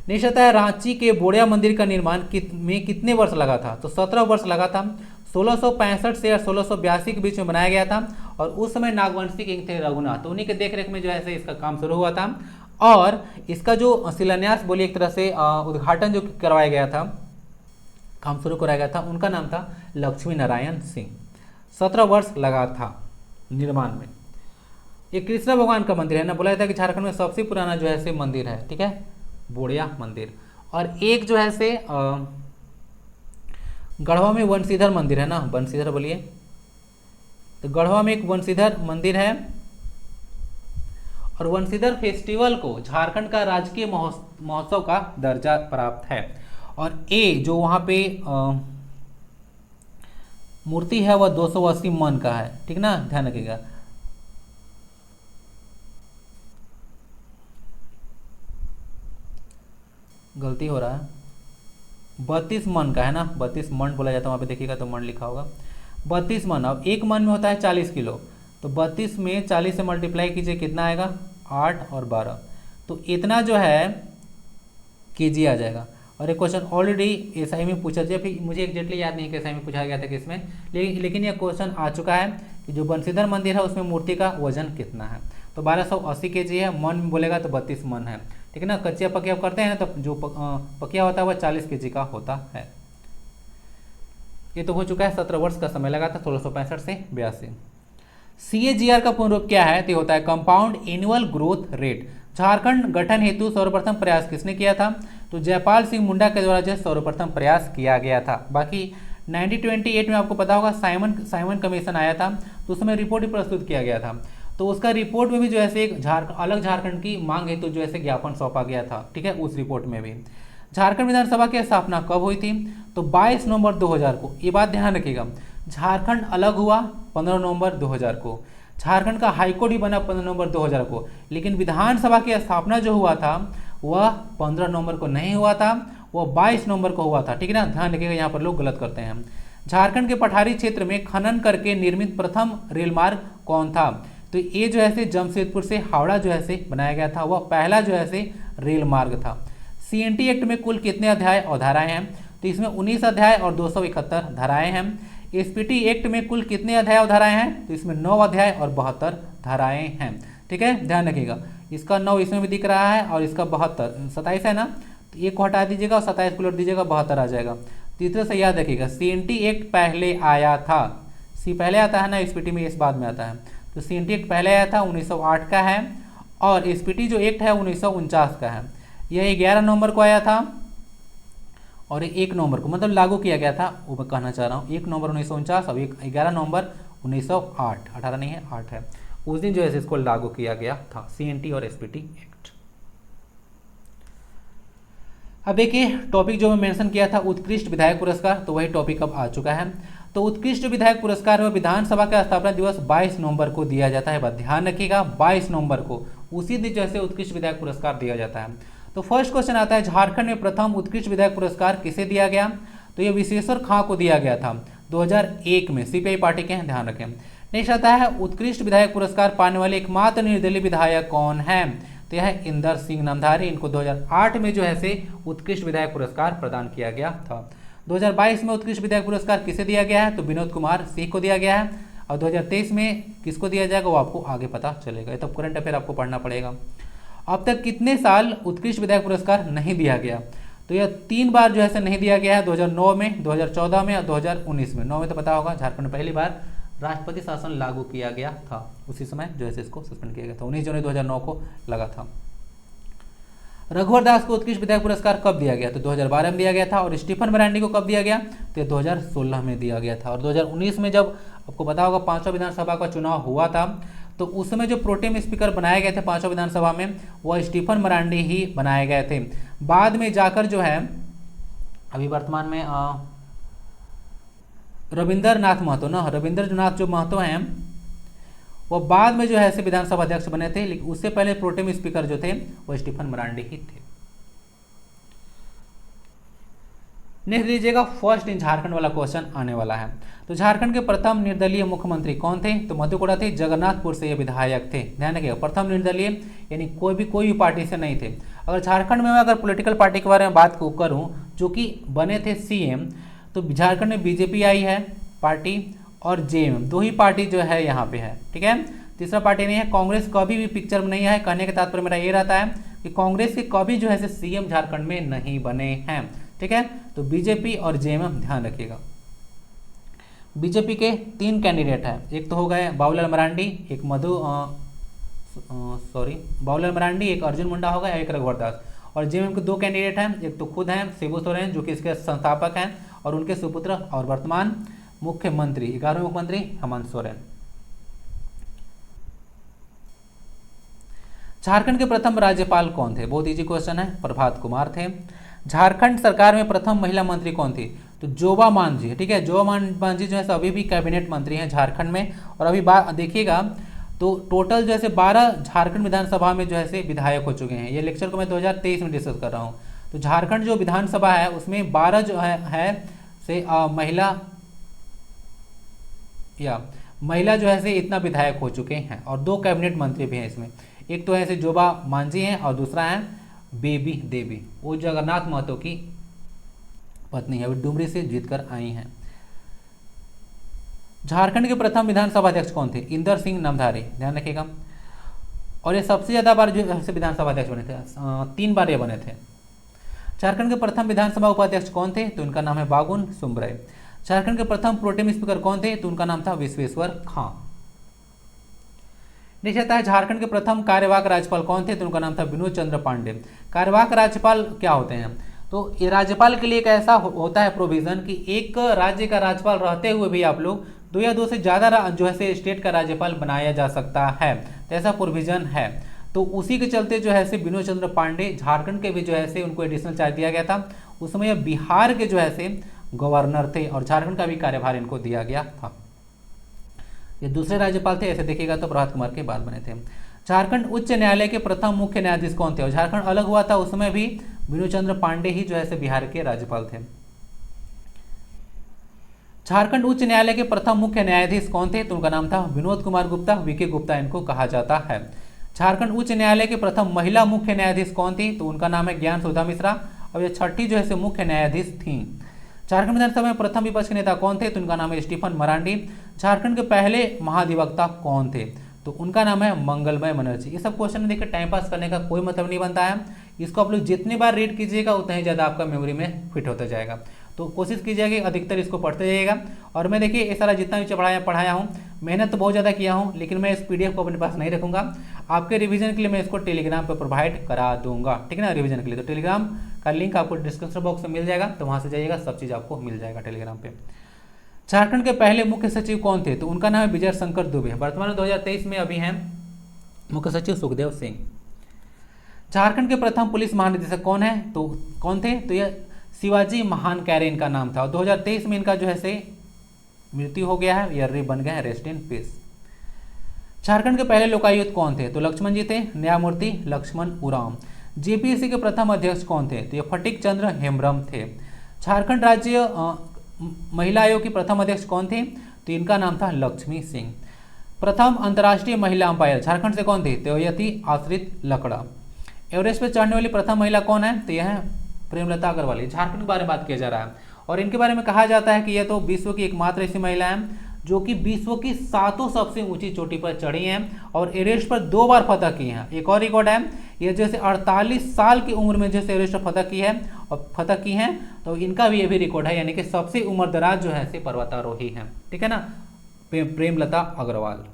नेक्स्ट आता है रांची के बोड़िया मंदिर का निर्माण में कितने वर्ष लगा था? तो 17 वर्ष लगा था। 1665 से 1682 के बीच में बनाया गया था। और उस समय नागवंशी किंग थे रघुनाथ, तो उन्हीं के देखरेख में जो है इसका काम शुरू हुआ था। और इसका जो शिलान्यास बोलिए एक तरह से उद्घाटन जो करवाया गया था, काम शुरू कराया गया था, उनका नाम था लक्ष्मी नारायण सिंह। 17 वर्ष लगा था निर्माण में। ये कृष्ण भगवान का मंदिर है ना, बोला जाता है कि झारखंड में सबसे पुराना जो है मंदिर है, ठीक है, बोड़िया मंदिर। और एक जो है गढ़वा में वंशीधर मंदिर है ना, वंशीधर बोलिए, तो गढ़वा में एक वंशीधर मंदिर है। और वंशीधर फेस्टिवल को झारखंड का राजकीय महोत्सव का दर्जा प्राप्त है। और ए जो वहाँ पे मूर्ति है वह 280 मन का है, ठीक ना, ध्यान रखिएगा। गलती हो रहा है, 32 मन का है ना, 32 मन बोला जाता है, वहाँ पे देखिएगा तो मन लिखा होगा, 32 मन। अब एक मन में होता है 40 किलो, तो 32 में 40 से मल्टीप्लाई कीजिए, कितना आएगा 8 और 12, तो इतना जो है केजी आ जाएगा। और एक क्वेश्चन ऑलरेडी एसआई में पूछा जाए, फिर मुझे एग्जैक्टली याद नहीं कि एसआई में पूछा गया था किसमें, लेकिन यह क्वेश्चन आ चुका है कि जो बंशीधर मंदिर है उसमें मूर्ति का वजन कितना है, तो 1280 केजी है। मन में बोलेगा तो 32 मन है, ठीक है ना। कच्चिया पकिया करते हैं तो जो पकिया होता है वह 40 केजी का होता है। ये तो हो चुका है, 17 वर्ष का समय लगा था 1665 से 82। CAGR का पूर्ण रूप क्या है, तो होता है compound annual growth rate. Jharkhand गठन हेतु सर्वप्रथम प्रयास किसने किया था, तो जयपाल सिंह मुंडा के द्वारा जो सर्वप्रथम प्रयास किया गया था। बाकी 1928 में आपको पता होगा साइमन कमीशन आया था, तो उसमें रिपोर्ट ही प्रस्तुत किया गया था, तो उसका रिपोर्ट में भी जो है एक अलग झारखंड की मांग हेतु जो है ज्ञापन सौंपा गया था, ठीक है। उस रिपोर्ट में भी झारखंड विधानसभा की स्थापना कब हुई थी, तो 22 नवंबर 2000 को। ये बात ध्यान रखिएगा, झारखंड अलग हुआ 15 नवंबर 2000 को, झारखंड का हाईकोर्ट ही बना 15 नवंबर 2000 को, लेकिन विधानसभा की स्थापना जो हुआ था वह 15 नवंबर को नहीं हुआ था, वह 22 नवंबर को हुआ था, ठीक है ना। ध्यान रखिएगा, यहाँ पर लोग गलत करते हैं। झारखंड के पठारी क्षेत्र में खनन करके निर्मित प्रथम रेल मार्ग कौन था, तो ये जो है जमशेदपुर से हावड़ा जो है बनाया गया था, वह पहला जो है रेल मार्ग था। CNT एक्ट में कुल कितने अध्याय और धाराएं हैं, तो इसमें 19 अध्याय और 271 धाराएं हैं। SPT एक्ट में कुल कितने अध्याय और धाराएं हैं, तो इसमें 9 अध्याय और 72 धाराएं हैं, ठीक है। ध्यान रखिएगा, इसका 9 इसमें भी दिख रहा है और इसका 72, 27 है ना, तो एक को हटा दीजिएगा और 27 को लौट दीजिएगा, 72 आ जाएगा। तीसरे से याद रखिएगा, CNT एक्ट पहले आया था, सी पहले आता है ना, SPT में इस बाद में आता है, तो CNT एक्ट पहले आया था 1908 का है, और SPT जो एक्ट है 1949 का है। यह 11 नवंबर को आया था और 1 नवंबर को मतलब लागू किया गया था, वो मैं कहना चाह रहा हूँ, 1 नवंबर 1949 और 11 नवंबर 1908, 18 नहीं है 8 है, उस दिन जो है इसको लागू किया गया था, CNT और SPT एक्ट। अब देखिए टॉपिक जो मैं मेंशन किया था उत्कृष्ट विधायक पुरस्कार, तो वही टॉपिक अब आ चुका है। तो उत्कृष्ट विधायक पुरस्कार में विधानसभा का स्थापना दिवस 22 नवंबर को दिया जाता है, बात ध्यान रखिएगा 22 नवंबर को, उसी दिन जैसे उत्कृष्ट विधायक पुरस्कार दिया जाता है। तो फर्स्ट क्वेश्चन आता है, झारखंड में प्रथम उत्कृष्ट विधायक पुरस्कार किसे दिया गया, तो ये विश्वेश्वर खां को दिया गया था 2001 में, CPI पार्टी के हैं, ध्यान रखें। नेक्स्ट आता है उत्कृष्ट विधायक पुरस्कार पाने वाले एकमात्र निर्दलीय विधायक कौन है, तो यह है इंदर सिंह नामधारी, इनको 2008 में जो है उत्कृष्ट विधायक पुरस्कार प्रदान किया गया था। 2022 में उत्कृष्ट विधायक पुरस्कार किसे दिया गया है, तो विनोद कुमार सिंह को दिया गया है, और 2023 में किसको दिया जाएगा वो आपको आगे पता चलेगा, ये तो करंट अफेयर आपको पढ़ना पड़ेगा। अब तक कितने साल उत्कृष्ट विधायक पुरस्कार नहीं दिया गया, तो यह 3 बार जो है नहीं दिया गया है, 2009 में, 2014 में और 2019 में। 9 में तो पता होगा झारखंड पहली बार राष्ट्रपति शासन लागू किया गया था, उसी समय जो है इसको सस्पेंड किया गया था, 19 जनवरी 2009 को लगा था। रघुवर दास को उत्कृष्ट विधायक पुरस्कार कब दिया गया, तो 2012 में दिया गया था, और स्टीफन मरांडी को कब दिया गया, तो 2016 में दिया गया था। और 2019 में जब आपको पता होगा 5वां विधानसभा का चुनाव हुआ था, तो उस समय जो प्रोटेम स्पीकर बनाए गए थे 5वां विधानसभा में, वह स्टीफन मरांडी ही बनाए गए थे। बाद में जाकर जो है अभी वर्तमान में रविंद्रनाथ महतो ना, रविंद्रनाथ जो महतो हैं वो बाद में जो है विधानसभा अध्यक्ष बने थे, लेकिन उससे पहले प्रोटेम स्पीकर जो थे वो स्टीफन मरांडी ही थे। नेक्स्ट लीजिएगा फर्स्ट इन झारखंड वाला क्वेश्चन आने वाला है। तो झारखंड के प्रथम निर्दलीय मुख्यमंत्री कौन थे, तो मधु कोड़ा थे, जगन्नाथपुर से ये विधायक थे। ध्यान रखिएगा प्रथम निर्दलीय यानी कोई भी पार्टी से नहीं थे। अगर झारखंड में मैं अगर पॉलिटिकल पार्टी के बारे में बात करूं जो कि बने थे CM, तो झारखंड में BJP आई है पार्टी और JM, 2 ही पार्टी जो है यहाँ पे है, ठीक है। तीसरा पार्टी नहीं है, कांग्रेस कभी भी पिक्चर में नहीं है। कहने का तात्पर्य मेरा ये रहता है कि कांग्रेस के कभी जो है CM झारखंड में नहीं बने हैं, ठीक है। तो BJP और JM ध्यान रखिएगा। BJP के 3 कैंडिडेट हैं, एक तो हो गए बाबूलाल मरांडी, एक बाबूलाल मरांडी, एक अर्जुन मुंडा होगा, एक रघुवर दास। और JM के 2 कैंडिडेट हैं, एक तो खुद हैं शिबू सोरेन जो कि इसके संस्थापक हैं, और उनके सुपुत्र और वर्तमान मुख्यमंत्री 11वें मुख्यमंत्री हेमंत सोरेन। झारखंड के प्रथम राज्यपाल कौन थे, बहुत इजी क्वेश्चन है, प्रभात कुमार थे। झारखंड सरकार में प्रथम महिला मंत्री कौन थी, तो जोबा मांझी, ठीक है। जोबा मांझी जो है अभी भी कैबिनेट मंत्री हैं झारखंड में। और अभी देखिएगा तो टोटल जो है 12 झारखंड विधानसभा में जो है विधायक हो चुके हैं। ये लेक्चर को मैं 2023 में डिस्कस कर रहा हूँ। तो झारखंड जो विधानसभा है उसमें 12 जो है से महिला जो है से इतना विधायक हो चुके हैं और 2 कैबिनेट मंत्री भी हैं इसमें। एक तो है से जोबा मांझी हैं और दूसरा है बेबी देवी, वो जगन्नाथ महतो की पत्नी है, वो डुमरी से जीतकर आई हैं। झारखंड के प्रथम विधानसभा अध्यक्ष कौन थे? इंदर सिंह नामधारी, ध्यान रखिएगा। और ये सबसे ज्यादा बार जो विधानसभा अध्यक्ष बने थे, 3 बार ये बने थे। झारखंड के प्रथम विधानसभा उपाध्यक्ष कौन थे? तो उनका नाम है बागुन सुम्बरय। झारखंड के प्रथम प्रोटेम स्पीकर कौन थे? तो उनका नाम था विश्वेश्वर खां। नेक्स्ट आता है झारखंड के प्रथम कार्यवाहक राज्यपाल कौन थे? तो उनका नाम था विनोद चंद्र पांडे। कार्यवाहक राज्यपाल क्या होते हैं? तो ये राज्यपाल के लिए एक ऐसा होता है प्रोविजन कि एक राज्य का राज्यपाल रहते हुए भी आप लोग 2 या 2 से ज़्यादा जो है स्टेट का राज्यपाल बनाया जा सकता है, तो ऐसा प्रोविजन है। तो उसी के चलते जो है विनोद चंद्र पांडे झारखंड के भी जो है उनको एडिशनल चार्ज दिया गया था। उस समय यह बिहार के जो है गवर्नर थे और झारखंड का भी कार्यभार इनको दिया गया था। ये दूसरे राज्यपाल थे, ऐसे देखिएगा तो प्रभात कुमार के बाद बने थे। झारखंड उच्च न्यायालय के प्रथम मुख्य न्यायाधीश कौन थे? और झारखंड अलग हुआ था उस समय भी विनोद चंद्र पांडे ही जो है बिहार के राज्यपाल थे। झारखंड उच्च न्यायालय के प्रथम मुख्य न्यायाधीश कौन थे? तो उनका नाम था विनोद कुमार गुप्ता, वीके गुप्ता इनको कहा जाता है। झारखंड उच्च न्यायालय के प्रथम महिला मुख्य न्यायाधीश कौन थी? तो उनका नाम है ज्ञान सुधा मिश्रा और ये 6ठी जो है मुख्य न्यायाधीश थी। झारखंड विधानसभा में प्रथम विपक्ष के नेता कौन थे? तो उनका नाम है स्टीफन मरांडी। झारखंड के पहले महाधिवक्ता कौन थे? तो उनका नाम है मंगलमय बनर्जी। ये सब क्वेश्चन में देखिए टाइम पास करने का कोई मतलब नहीं बनता है, इसको आप लोग जितनी बार रीड कीजिएगा उतना ही ज़्यादा आपका मेमोरी में फिट होता जाएगा। तो कोशिश कीजिएगा कि अधिकतर इसको पढ़ते जाइएगा। और मैं देखिए ये सारा जितना भी पढ़ाया हूँ, मेहनत तो बहुत ज़्यादा किया हूँ, लेकिन मैं इस PDF को अपने पास नहीं रखूँगा। आपके रिवीजन के लिए मैं इसको टेलीग्राम पर प्रोवाइड करा दूंगा, ठीक है ना, रिवीजन के लिए। तो टेलीग्राम का लिंक आपको डिस्क्रिप्शन बॉक्स में मिल जाएगा, तो वहाँ से जाइएगा, सब चीज़ आपको मिल जाएगा टेलीग्राम पे। झारखंड के पहले मुख्य सचिव कौन थे? तो उनका नाम है विजय शंकर दुबे। वर्तमान में 2023 में अभी हैं मुख्य सचिव सुखदेव सिंह। झारखंड के प्रथम पुलिस महानिदेशक कौन है? तो कौन थे? तो यह शिवाजी महानकैरे इनका नाम था। 2023 में इनका जो है मृत्यु हो गया है, यर्री बन गया है, रेस्ट इन पीस। झारखंड के पहले लोकायुक्त कौन थे? तो लक्ष्मण जी थे, न्यायमूर्ति लक्ष्मण उरांव। जेपीएससी के प्रथम अध्यक्ष कौन थे? तो ये फटिक चंद्र हेम्ब्रम थे। झारखंड राज्य महिला आयोग की प्रथम अध्यक्ष कौन थे? तो इनका नाम था लक्ष्मी सिंह। प्रथम अंतर्राष्ट्रीय महिला अंपायर झारखंड से कौन थे? तो यह थी आश्रित लकड़ा। एवरेस्ट पर चढ़ने वाली प्रथम महिला कौन है? तो यह है प्रेमलता अग्रवाल। झारखंड के बारे में बात किया जा रहा है और इनके बारे में कहा जाता है कि यह तो विश्व की एकमात्र ऐसी महिला है जो कि विश्व की 7 सबसे ऊंची चोटी पर चढ़ी हैं और एवरेस्ट पर 2 बार फतह की हैं। एक और रिकॉर्ड है, ये जैसे 48 साल की उम्र में जैसे एवरेस्ट पर फतह की हैं, तो इनका भी ये भी रिकॉर्ड है, यानी कि सबसे उम्रदराज जो है पर्वतारोही हैं, ठीक है ना, प्रेमलता अग्रवाल।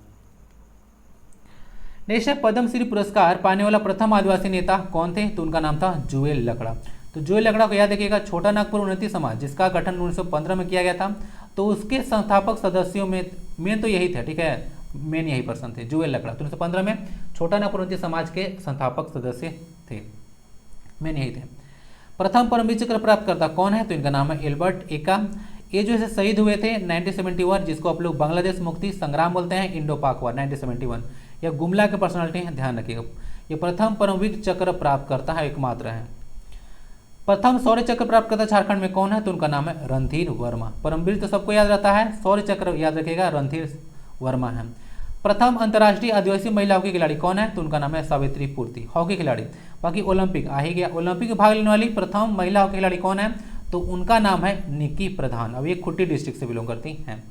नेक्स्ट है पद्मश्री पुरस्कार पाने वाला प्रथम आदिवासी नेता कौन थे? तो उनका नाम था जुएल लकड़ा। तो जुएल लकड़ा को याद रखिएगा, छोटा नागपुर उन्नति समाज जिसका गठन 1915 में किया गया था, तो उसके संस्थापक सदस्यों में मेन तो यही थे, ठीक है, मेन यही पर्सन थे, जुएल लकड़ा। तो 1915 में छोटा नागपुर उन्नति समाज के संस्थापक सदस्य थे, मेन यही थे। प्रथम परमवीर चक्र प्राप्तकर्ता कौन है? तो इनका नाम है एल्बर्ट एक्का। ये जो है शहीद हुए थे 1971, जिसको आप लोग बांग्लादेश मुक्ति संग्राम बोलते हैं, इंडो पाक वार 1971। यह गुमला के पर्सनालिटी हैं, ध्यान रखिएगा। ये प्रथम परमवीर चक्र प्राप्तकर्ता है, एकमात्र है। प्रथम शौर्य चक्र प्राप्तकर्ता झारखंड में कौन है? तो उनका नाम है रणधीर वर्मा। परमवीर तो सबको याद रहता है, शौर्य चक्र याद रखिएगा, रणधीर वर्मा है। प्रथम अंतर्राष्ट्रीय आदिवासी महिला हॉकी खिलाड़ी कौन है? तो उनका नाम है सावित्री पूर्ति, हॉकी खिलाड़ी। बाकी ओलंपिक आ ही गया, ओलंपिक में भाग लेने वाली प्रथम महिला हॉकी खिलाड़ी कौन है? तो उनका नाम है निक्की प्रधान। अब ये खुट्टी डिस्ट्रिक्ट से बिलोंग करती हैं।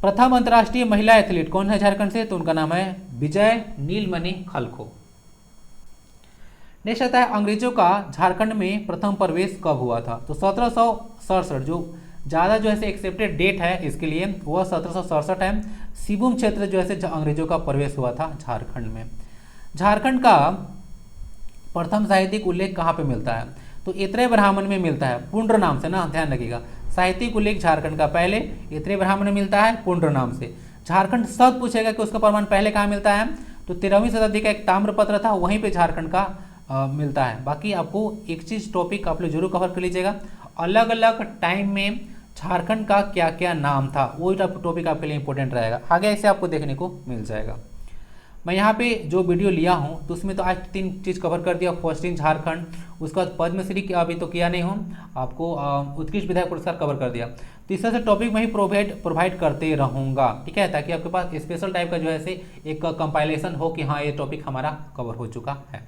प्रथम अंतर्राष्ट्रीय महिला एथलीट कौन है झारखंड से? तो उनका नाम है विजय नीलमणि खलखो। नेक्स्ट आता है अंग्रेजों का झारखंड में प्रथम प्रवेश कब हुआ था? तो 1767, जो ज़्यादा जो है एक्सेप्टेड डेट है इसके लिए वह 1767 है। सिबुम क्षेत्र जो है अंग्रेजों का प्रवेश हुआ था झारखंड में। झारखंड का प्रथम साहित्यिक उल्लेख कहाँ पे मिलता है? तो इतरे ब्राह्मण में मिलता है, पुंड्र नाम से ना, ध्यान रखिएगा। साहित्यिक उल्लेख झारखंड का पहले इतरे ब्राह्मण में मिलता है पुंड्र नाम से। झारखंड सब पूछेगा कि उसका प्रमाण पहले कहाँ मिलता है? तो 13वीं शताब्दी का एक ताम्रपत्र था, वहीं पे झारखंड का मिलता है। बाकी आपको एक चीज टॉपिक आप लोग जरूर कवर कर लीजिएगा, अलग अलग टाइम में झारखंड का क्या क्या नाम था, वो टॉपिक आपके लिए इंपॉर्टेंट रहेगा, आगे ऐसे आपको देखने को मिल जाएगा। मैं यहाँ पे जो वीडियो लिया हूँ तो उसमें तो आज 3 चीज़ कवर कर दिया। फर्स्ट इन झारखंड, उसके बाद पद्मश्री की अभी तो किया नहीं हूँ, आपको उत्कृष्ट विधायक पुरस्कार कवर कर दिया। तो इस तरह से टॉपिक मैं ही प्रोवाइड करते रहूँगा, ठीक है, ताकि आपके पास स्पेशल टाइप का जो है से एक कंपाइलेशन हो कि हाँ ये टॉपिक हमारा कवर हो चुका है।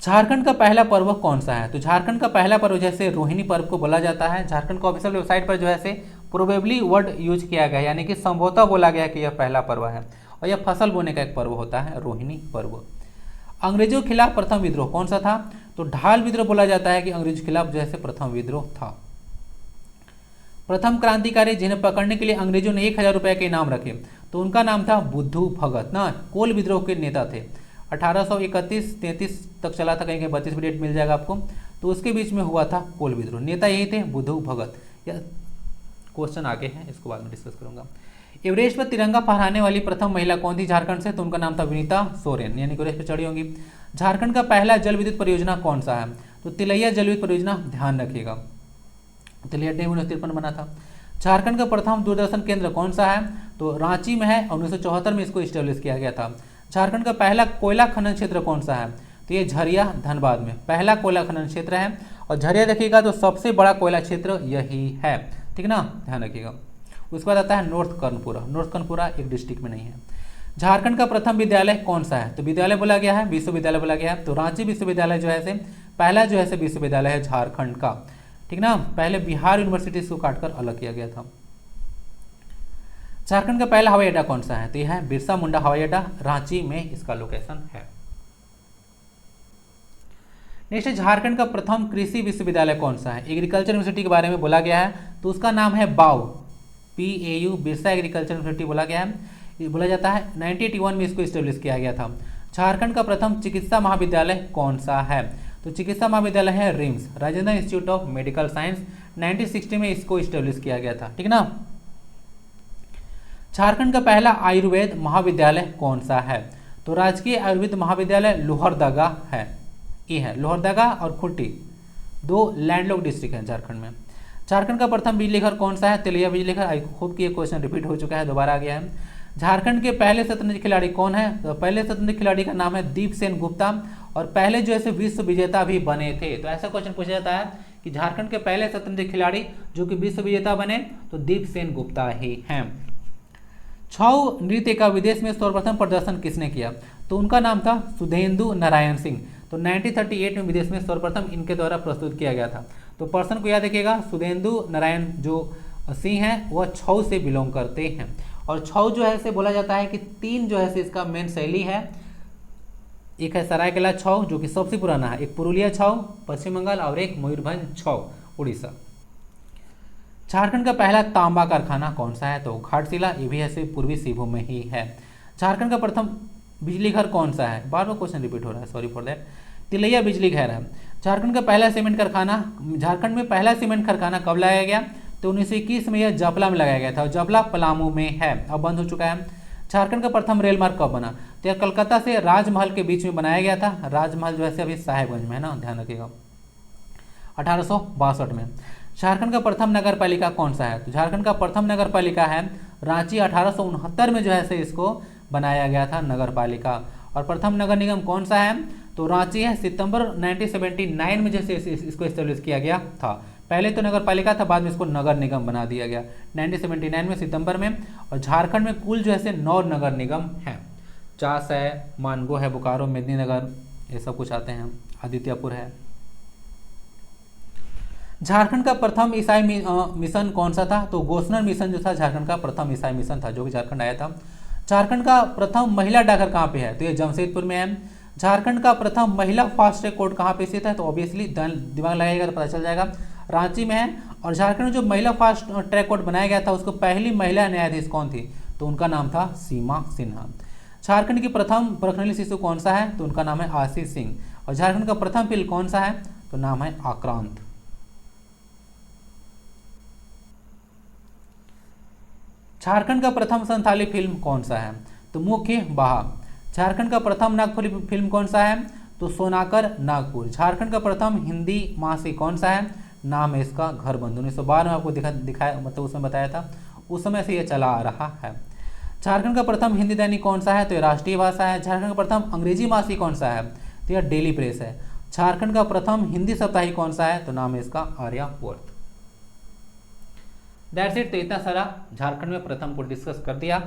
झारखंड का पहला पर्व कौन सा है? तो झारखंड का पहला पर्व जैसे रोहिणी पर्व को बोला जाता है। झारखंड को ऑफिशियल वेबसाइट पर जो है से प्रोबेबली वर्ड यूज किया गया है, यानी कि संभवतः बोला गया है कि यह पहला पर्व है, और यह फसल बोने का एक पर्व होता है, रोहिणी पर्व। अंग्रेजों के खिलाफ प्रथम विद्रोह कौन सा था? तो ढाल विद्रोह बोला जाता है कि अंग्रेजों के खिलाफ जैसे प्रथम विद्रोह था। प्रथम क्रांतिकारी जिन्हें पकड़ने के लिए अंग्रेजों ने 1000 रुपये के इनाम रखे, तो उनका नाम था बुद्धू भगत ना, कोल विद्रोह के नेता थे। 1831-33 तक चला था, कहीं कहीं 32 भी डेट मिल जाएगा आपको। तो उसके बीच में हुआ था कोल विद्रोह, नेता यही थे बुद्धू भगत। या क्वेश्चन आगे है, इसको बाद में डिस्कस करूंगा। एवरेस्ट पर तिरंगा फहराने वाली प्रथम महिला कौन थी झारखंड से? तो उनका नाम था विनीता सोरेन, यानी कि एवरेस्ट पर चढ़ी होंगी। झारखंड का पहला जल विद्युत परियोजना कौन सा है? तो तिलैया जल विद्युत परियोजना, ध्यान रखिएगा, तिलैया डैम 1953 बना था। झारखंड का प्रथम दूरदर्शन केंद्र कौन सा है? तो रांची में है, 1974 में इसको स्टेब्लिश किया गया था। झारखंड का पहला कोयला खनन क्षेत्र कौन सा है? तो ये झरिया धनबाद में पहला कोयला खनन क्षेत्र है, और झरिया देखिएगा तो सबसे बड़ा कोयला क्षेत्र यही है, ठीक ना, ध्यान रखिएगा। उसके बाद आता है नॉर्थ कर्णपुरा, नॉर्थ कर्णपुरा एक डिस्ट्रिक्ट में नहीं है। झारखंड का प्रथम विद्यालय कौन सा है? तो विद्यालय बोला गया है, विश्वविद्यालय बोला गया है, तो रांची विश्वविद्यालय जो है से पहला जो है से विश्वविद्यालय है झारखंड का, ठीक ना। पहले बिहार यूनिवर्सिटी को काटकर अलग किया गया था। झारखंड का पहला हवाई अड्डा कौन सा है? तो यह है बिरसा मुंडा हवाई अड्डा, रांची में इसका लोकेशन है। नेक्स्ट, झारखंड का प्रथम कृषि विश्वविद्यालय कौन सा है? एग्रीकल्चर यूनिवर्सिटी के बारे में बोला गया है, तो उसका नाम है बाउ, PAU, बिरसा एग्रीकल्चर यूनिवर्सिटी बोला गया है, ये बोला जाता है। 1981 में इसको स्टेब्लिश किया गया था। झारखंड का प्रथम चिकित्सा महाविद्यालय कौन सा है? तो चिकित्सा महाविद्यालय है RIMS, Rajendra institute of medical science, 1960 में इसको स्टेब्लिश किया गया था, ठीक ना। झारखंड का पहला आयुर्वेद महाविद्यालय कौन सा है? तो राजकीय आयुर्वेद महाविद्यालय लोहरदगा है, ये है लोहरदगा और खुट्टी, 2 लैंडलॉक डिस्ट्रिक्ट है झारखंड में। झारखंड का प्रथम बिजली घर कौन सा है? तिलैया बिजली घर। आई होप कि ये क्वेश्चन रिपीट हो चुका है, दोबारा आ गया है। झारखंड के पहले शतरंज खिलाड़ी कौन है? तो पहले शतरंज खिलाड़ी का नाम है दीप सेन गुप्ता, और पहले जो है विश्व विजेता भी बने थे। तो ऐसा क्वेश्चन पूछा जाता है कि झारखंड के पहले शतरंज खिलाड़ी जो कि विश्व विजेता बने, तो दीप सेन गुप्ता ही हैं। छऊ नृत्य का विदेश में सर्वप्रथम प्रदर्शन किसने किया? तो उनका नाम था सुधेंदु नारायण सिंह। तो 1938 में विदेश में सर्वप्रथम इनके द्वारा प्रस्तुत किया गया था। तो पर्सन को याद रखिएगा, सुधेंदु नारायण जो सिंह हैं वह छऊ से बिलोंग करते हैं। और छऊ जो है से बोला जाता है कि 3 जो है से इसका मेन शैली है, एक है सरायकेला छऊ जो कि सबसे पुराना है, एक पुरुलिया छऊ पश्चिम बंगाल, और एक मयूरभंज छऊ उड़ीसा। झारखंड का पहला तांबा कारखाना कौन सा है? तो घाटशिला, ये भी ऐसे पूर्वी सिंहभूम में ही है। झारखंड का प्रथम बिजली घर कौन सा है? बार बार क्वेश्चन रिपीट हो रहा है, सॉरी फॉर दैट। तिलैया बिजली घर है। झारखंड का पहला सीमेंट कारखाना, झारखंड में पहला सीमेंट कारखाना कब लगाया गया? तो 1921 में यह जपला में लगाया गया था, और जपला पलामू में है, अब बंद हो चुका है। झारखंड का प्रथम रेल मार्ग कब बना? तो यह कलकत्ता से राजमहल के बीच में बनाया गया था। राजमहल जो है अभी साहेबगंज में है ना, ध्यान रखिएगा, 1862 में। झारखंड का प्रथम नगर पालिका कौन सा है? तो झारखंड का प्रथम नगर पालिका है रांची, 1869 में जो है से इसको बनाया गया था नगर पालिका। और प्रथम नगर निगम कौन सा है? तो रांची है, सितंबर 1979 में जैसे इसको एस्टेब्लिश किया गया था। पहले तो नगर पालिका था, बाद में इसको नगर निगम बना दिया गया 1979 में सितंबर में। और झारखंड में कुल जो है से 9 नगर निगम हैं। चास है, मानगो है, बोकारो, मेदिनीनगर, ये सब कुछ आते हैं, आदित्यपुर है। झारखंड का प्रथम ईसाई मिशन कौन सा था? तो गोसनर मिशन जो था झारखंड का प्रथम ईसाई मिशन था, जो कि झारखंड आया था। झारखंड का प्रथम महिला डाकघर कहाँ पे है? तो ये जमशेदपुर में है। झारखंड का प्रथम महिला फास्ट ट्रैक कोर्ट कहाँ पे स्थित है? तो ऑब्वियसली दिमाग लगाएगा तो पता चल जाएगा, रांची में है। और झारखंड में जो महिला फास्ट ट्रैक कोर्ट बनाया गया था, उसको पहली महिला न्यायाधीश कौन थी? तो उनका नाम था सीमा सिन्हा। झारखंड की प्रथम प्रखंडीय शिशु कौन सा है? तो उनका नाम है आशीष सिंह। और झारखंड का प्रथम फिल्म कौन सा है? तो नाम है आक्रांत। झारखंड का प्रथम संथाली फिल्म कौन सा है? तो मुख्य बहा। झारखंड का प्रथम नागपुरी फिल्म कौन सा है? तो सोनाकर नागपुर। झारखंड का प्रथम हिंदी मासिक कौन सा है? नाम है इसका घर बंधु। 1912 में आपको दिखाया, मतलब उसमें बताया था, उस समय से ये चला आ रहा है। झारखंड का प्रथम हिंदी दैनिक कौन सा है? तो ये राष्ट्रीय भाषा है। झारखंड का प्रथम अंग्रेजी मासिक कौन सा है? तो यह डेली प्रेस है। झारखंड का प्रथम हिंदी साप्ताहिक कौन सा है? तो नाम है इसका आर्यावर्त। That's it. तो इतना सारा झारखंड में प्रथम को डिस्कस कर दिया।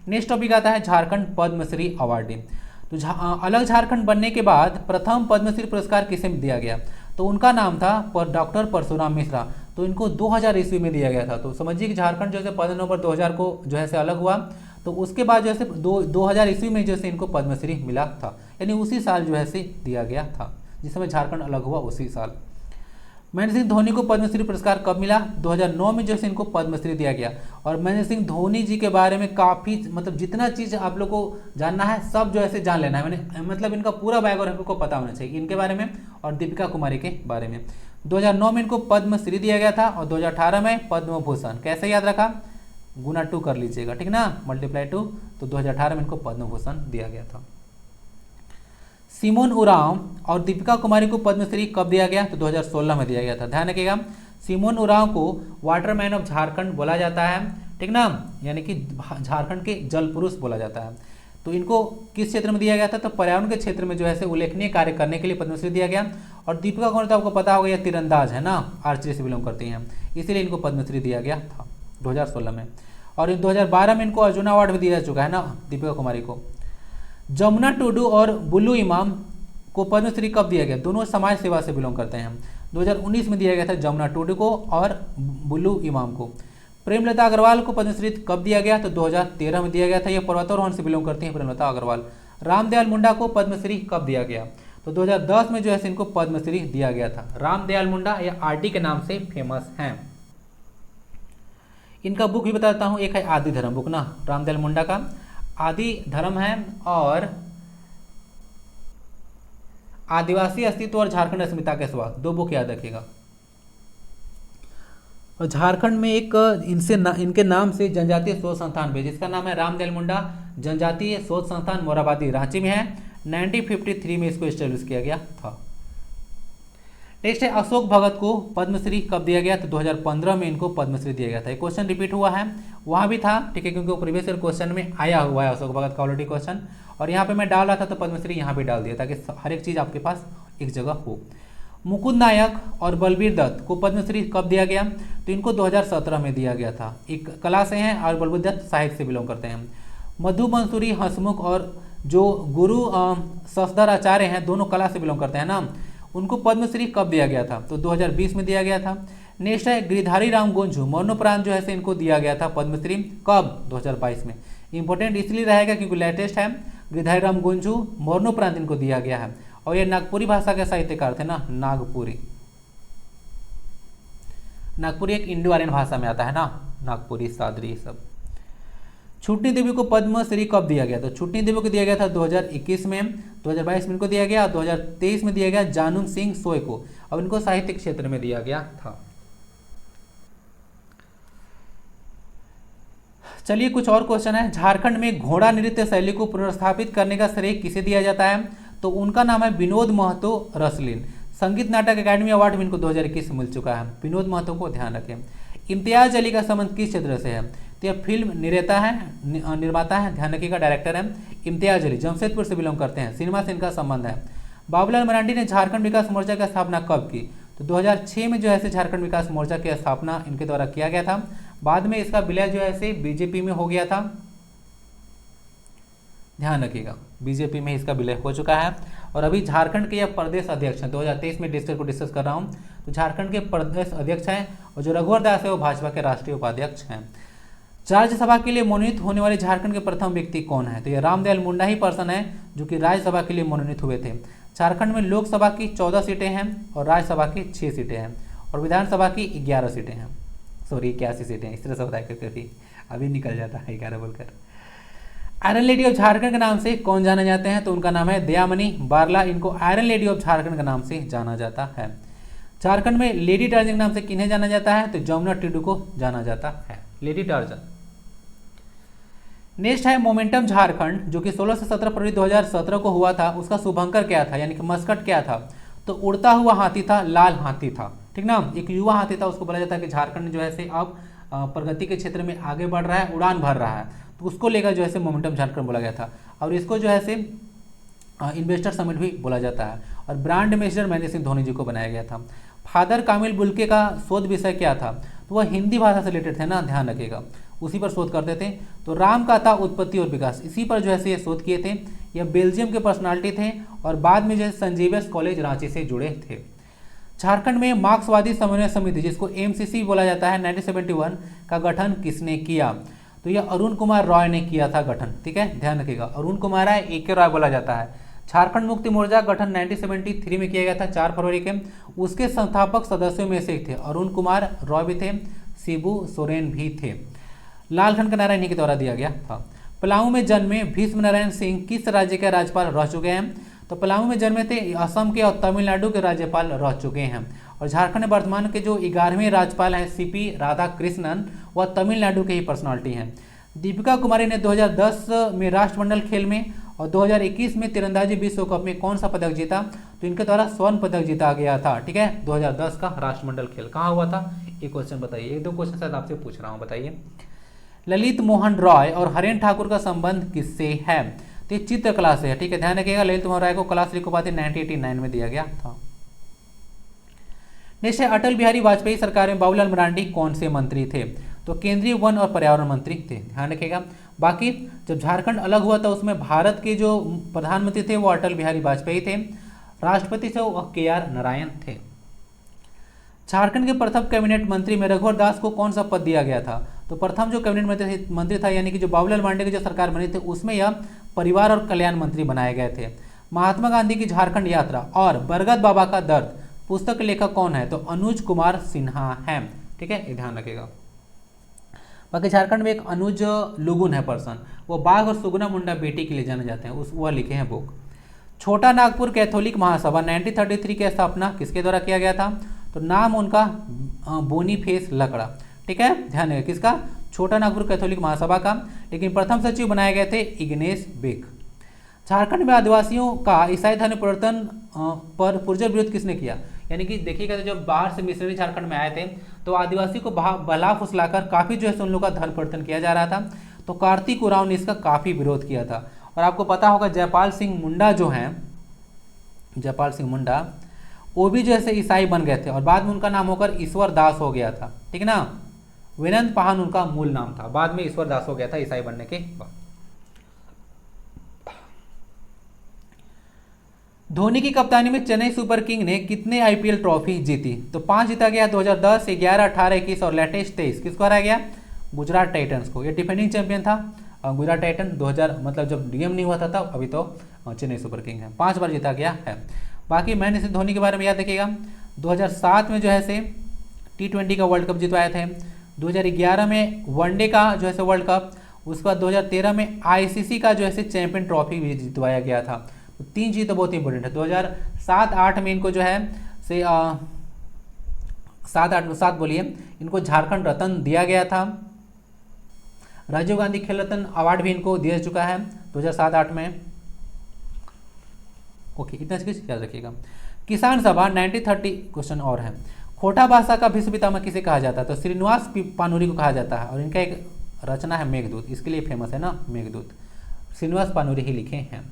नेक्स्ट टॉपिक आता है झारखंड पद्मश्री अवार्डी। तो अलग झारखंड बनने के बाद प्रथम पद्मश्री पुरस्कार किसे दिया गया? तो उनका नाम था डॉक्टर परशुराम मिश्रा। तो इनको 2000 ईस्वी में दिया गया था। तो समझिए कि झारखंड जो है 15 नवंबर 2000 को जो है से अलग हुआ। तो उसके बाद जो है 2000 ईस्वी में जैसे इनको पद्मश्री मिला था, यानी उसी साल जो है से दिया गया था जिस समय झारखंड अलग हुआ, उसी साल। महेंद्र सिंह धोनी को पद्मश्री पुरस्कार कब मिला? 2009 में जैसे इनको पद्मश्री दिया गया। और महेंद्र सिंह धोनी जी के बारे में काफ़ी मतलब जितना चीज़ आप लोग को जानना है सब जो ऐसे जान लेना है। मैंने मतलब इनका पूरा बायोग्राफी को पता होना चाहिए इनके बारे में और दीपिका कुमारी के बारे में। 2009 में इनको पद्मश्री दिया गया था और 2018 में पद्म भूषण। कैसे याद रखा? गुना 2 कर लीजिएगा, ठीक ना, मल्टीप्लाई 2। तो 2018 में इनको पद्म भूषण दिया गया था। सिमोन उरांव और दीपिका कुमारी को पद्मश्री कब दिया गया? तो 2016 में दिया गया था। ध्यान रखिएगा, सिमोन उरांव को वाटरमैन ऑफ झारखंड बोला जाता है, ठीक ना, यानी कि झारखंड के जल पुरुष बोला जाता है। तो इनको किस क्षेत्र में दिया गया था? तो पर्यावरण के क्षेत्र में जो है उल्लेखनीय कार्य करने के लिए पद्मश्री दिया गया। और दीपिका कुमारी तो आपको पता होगा, यह तीरंदाज है ना, आर्चरी से बिलोंग करती हैं, इसीलिए इनको पद्मश्री दिया गया था 2016 में। और 2012 में इनको अर्जुन अवार्ड भी दिया जा चुका है ना दीपिका कुमारी को। जमुना टुडू और बुल्लू इमाम को पद्मश्री कब दिया गया? दोनों समाज सेवा से बिलोंग करते हैं। 2019 में दिया गया था जमुना टुडू को और बुल्लू इमाम को। प्रेमलता अग्रवाल को पद्मश्री कब दिया गया? तो 2013 में दिया गया था। ये पर्वतारोहण से बिलोंग करती हैं प्रेमलता अग्रवाल। रामदयाल मुंडा को पद्मश्री कब दिया गया? तो 2010 में जो है इनको पद्मश्री दिया गया था। रामदयाल मुंडा या आरटी के नाम से फेमस हैं। इनका बुक भी बताता हूँ, एक है आदि धर्म बुक ना, रामदयाल मुंडा का आदि धर्म है, और आदिवासी अस्तित्व और झारखंड अस्मिता के स्वाद, 2 बुक याद रखिएगा। और झारखंड में एक इनके नाम से जनजातीय शोध संस्थान भी, जिसका नाम है रामदयाल मुंडा जनजातीय शोध संस्थान, मोराबादी, रांची में है। 1953 में इसको एस्टेब्लिश किया गया था। नेक्स्ट है अशोक भगत को पद्मश्री कब दिया गया? तो 2015 में इनको पद्मश्री दिया गया था। एक क्वेश्चन रिपीट हुआ है, वहाँ भी था, ठीक है, क्योंकि वो प्रीवियस ईयर क्वेश्चन में आया हुआ है अशोक भगत का ऑलरेडी क्वेश्चन, और यहाँ पे मैं डाल रहा था तो पद्मश्री यहाँ भी डाल दिया ताकि हर एक चीज़ आपके पास एक जगह हो। मुकुंद नायक और बलबीर दत्त को पद्मश्री कब दिया गया? तो इनको 2017 में दिया गया था। एक कला से हैं और बलबीर दत्त साहित्य से बिलोंग करते हैं। मधु मंसूरी हंसमुख और जो गुरु सफदर आचार्य हैं, दोनों कला से बिलोंग करते हैं ना, उनको पद्मश्री कब दिया गया था? तो 2020 में दिया गया था। नेक्स्ट है गिरिधारी राम गोंझू, मरणोपरांत जो है इनको दिया गया था पद्मश्री कब? 2022 में। इंपॉर्टेंट इसलिए रहेगा क्योंकि लेटेस्ट है। गिरिधारी राम गोंझू मरणोपरांत इनको दिया गया है, और ये नागपुरी भाषा के साहित्यकार थे ना, नागपुरी एक इंडो आर्यन भाषा में आता है ना, नागपुरी, सादरी सब। छुटनी देवी को पद्मश्री कब दिया गया? तो छुटनी देवी को दिया गया था 2021 में, 2022 में इनको दिया गया, 2023 में दिया गया जानून सिंह सोय को, अब इनको साहित्य क्षेत्र में दिया गया था। चलिए कुछ और क्वेश्चन है। झारखंड में घोड़ा नृत्य शैली को पुनर्स्थापित करने का श्रेय किसे दिया जाता है? तो उनका नाम है विनोद महतो रसलिन। संगीत नाटक अकादमी अवार्ड में इनको 2021 में मिल चुका है। विनोद महतो को ध्यान रखें। इम्तियाज अली का संबंध किस क्षेत्र से है? तो यह फिल्म निर्माता है, ध्यान रखिएगा, डायरेक्टर है इम्तियाज अली, जमशेदपुर से बिलोंग करते हैं, सिनेमा से इनका संबंध है। बाबूलाल मरांडी ने झारखंड विकास मोर्चा की स्थापना कब की? तो 2006 में जो है झारखंड विकास मोर्चा की स्थापना इनके द्वारा किया गया था। बाद में इसका विलय जो है बीजेपी में हो गया था, ध्यान रखिएगा, बीजेपी में इसका विलय हो चुका है। और अभी झारखंड के यह प्रदेश अध्यक्ष हैं, 2023 में डिस्ट्रिक्ट को डिस्कस कर रहा हूँ, तो झारखंड के प्रदेश अध्यक्ष हैं, और जो रघुवर दास है वो भाजपा के राष्ट्रीय उपाध्यक्ष हैं। राज्यसभा के लिए मनोनीत होने वाले झारखंड के प्रथम व्यक्ति कौन है? तो ये रामदयाल मुंडा ही पर्सन है जो कि राज्यसभा के लिए मनोनीत हुए थे। झारखंड में लोकसभा की 14 सीटें हैं और राज्यसभा की 6 सीटें हैं, और विधानसभा की 11 सीटें हैं, सॉरी 81 सीटें, इस तरह से बताया करके अभी निकल जाता है 11 बोलकर। आयरन लेडी ऑफ झारखंड के नाम से कौन जाना जाते हैं? तो उनका नाम है दयामणि बारला, इनको आयरन लेडी ऑफ झारखंड के नाम से जाना जाता है। झारखंड में लेडी टर्जन के नाम से किन्हें जाना जाता है? तो जमुना टुडू को जाना जाता है, लेडी टर्जन। नेक्स्ट है मोमेंटम झारखंड, जो कि 16 से 17 फरवरी 2017 को हुआ था। उसका शुभंकर क्या था, यानी कि मस्कट क्या था? तो उड़ता हुआ हाथी था, लाल हाथी था, ठीक ना, एक युवा हाथी था। उसको बोला जाता है कि झारखंड जो है से अब प्रगति के क्षेत्र में आगे बढ़ रहा है, उड़ान भर रहा है। तो उसको लेकर जो है से मोमेंटम झारखंड बोला गया था। और इसको जो है से इन्वेस्टर समिट भी बोला जाता है। और ब्रांड एम्बेसडर महेंद्र सिंह धोनी जी को बनाया गया था। फादर कामिल बुल्के का शोध विषय क्या था? तो वह हिंदी भाषा से रिलेटेड थे ना, ध्यान रखिएगा, उसी पर शोध करते थे। तो राम कथा उत्पत्ति और विकास, इसी पर जो है से ये शोध किए थे। यह बेल्जियम के पर्सनालिटी थे और बाद में जो है संजीवियस कॉलेज रांची से जुड़े थे। झारखंड में मार्क्सवादी समन्वय समिति, जिसको एमसीसी बोला जाता है, 1971 का गठन किसने किया? तो यह अरुण कुमार रॉय ने किया था गठन। ठीक है, ध्यान रखिएगा, अरुण कुमार राय, AK रॉय बोला जाता है। झारखंड मुक्ति मोर्चा गठन 1973 में किया गया था, 4 फरवरी के। उसके संस्थापक सदस्यों में से एक थे अरुण कुमार रॉय भी थे, शिबू सोरेन भी थे। लालखंड का नारा इन्हीं के द्वारा दिया गया था। पलामू में जन्मे भीष्म नारायण सिंह किस राज्य के राज्यपाल रह चुके हैं? तो पलामू में जन्मे थे असम के और तमिलनाडु के राज्यपाल रह चुके हैं। और झारखंड में वर्तमान के जो 11वें राज्यपाल हैं CP राधाकृष्णन, वह तमिलनाडु के ही पर्सनालिटी हैं। दीपिका कुमारी ने 2010 में राष्ट्रमंडल खेल में और 2021 में तीरंदाजी विश्व कप में कौन सा पदक जीता? तो इनके द्वारा स्वर्ण पदक जीता गया था। ठीक है, 2010 का राष्ट्रमंडल खेल कहाँ हुआ था? एक क्वेश्चन बताइए, 1-2 क्वेश्चन शायद आपसे पूछ रहा हूँ, बताइए। ललित मोहन रॉय और हरेन ठाकुर का संबंध किससे है? तो ये चित्रकला से है। ठीक है, ध्यान रखिएगा, ललित मोहन रॉय को कला श्री उपाधि 1989 में दिया गया था। नेक्स्ट है अटल बिहारी वाजपेयी सरकार में बाबूलाल मरांडी कौन से मंत्री थे? तो केंद्रीय वन और पर्यावरण मंत्री थे, ध्यान रखिएगा। बाकी जब झारखंड अलग हुआ था उसमें भारत के जो प्रधानमंत्री थे वो अटल बिहारी वाजपेयी थे, राष्ट्रपति थे वो KR नारायण थे। झारखंड के प्रथम कैबिनेट मंत्री में रघुवर दास को कौन सा पद दिया गया था? तो प्रथम जो कैबिनेट मंत्री था, यानी कि जो बाबूलाल मरांडी की जो सरकार बनी थी उसमें यह परिवार और कल्याण मंत्री बनाए गए थे। महात्मा गांधी की झारखंड यात्रा और बरगद बाबा का दर्द पुस्तक के लेखक कौन है? तो अनुज कुमार सिन्हा है। ठीक है, ये ध्यान रखिएगा। बाकी झारखंड में एक अनुज लुगुन है पर्सन, वो बाघ और सुगुना मुंडा बेटी के लिए जाने जाते हैं, वह लिखे हैं बुक। छोटा नागपुर कैथोलिक महासभा 1933 की स्थापना किसके द्वारा किया गया था? तो नाम उनका बोनीफेस लकड़ा। ठीक है, ध्यान रखिएगा, किसका? छोटा नागपुर कैथोलिक महासभा का। लेकिन प्रथम सचिव बनाए गए थे इग्नेस बेक। झारखंड में आदिवासियों का ईसाई धर्म परिवर्तन पर पुरजोर विरोध किसने किया? यानी कि देखिएगा, जब बाहर से मिशनरी झारखंड में आए थे तो आदिवासी को बला फुसलाकर काफ़ी जो है उन लोगों का धर्म परिवर्तन किया जा रहा था। तो कार्तिक उरांव ने इसका काफ़ी विरोध किया था। और आपको पता होगा जयपाल सिंह मुंडा जो हैं, जयपाल सिंह मुंडा, वो भी जैसे ईसाई बन गए थे और बाद में उनका नाम होकर ईश्वर दास हो गया था। ठीक ना, विनंत पाहन उनका मूल नाम था, बाद में ईश्वर दास हो गया था ईसाई बनने के बाद। धोनी की कप्तानी में चेन्नई सुपर किंग ने कितने IPL ट्रॉफी जीती? तो 5 जीता गया, 2010, 11, 18, 21 और लेटेस्ट 23। किसको हराया गया? गुजरात टाइटंस को। ये डिफेंडिंग चैंपियन था गुजरात टाइटन 2000, मतलब जब DM नहीं हुआ था तब, अभी तो चेन्नई सुपर किंग है, 5 बार जीता गया है। बाकी महेंद्र सिंह धोनी के बारे में याद रखिएगा, 2007 में जो है से T20 का वर्ल्ड कप जितवाए थे, 2011 में वनडे का जो है से वर्ल्ड कप, उसके बाद 2013 में ICC का जो है से चैंपियन ट्रॉफी भी जितवाया गया था। तो 3 चीज़ तो बहुत इंपॉर्टेंट है। 2007-8 में इनको जो है से 7 बोलिए, इनको झारखंड रत्न दिया गया था। राजीव गांधी खेल रत्न अवार्ड भी इनको दिया चुका है 2007-8 में। ओके, इतना चीज याद रखिएगा। किसान सभा 1930 क्वेश्चन और है। खोटा भाषा का विश्व पितामह किसे कहा जाता है? तो श्रीनिवास पानुरी को कहा जाता है। और इनका एक रचना है मेघदूत, इसके लिए फेमस है ना मेघदूत, श्रीनिवास पानुरी ही लिखे हैं।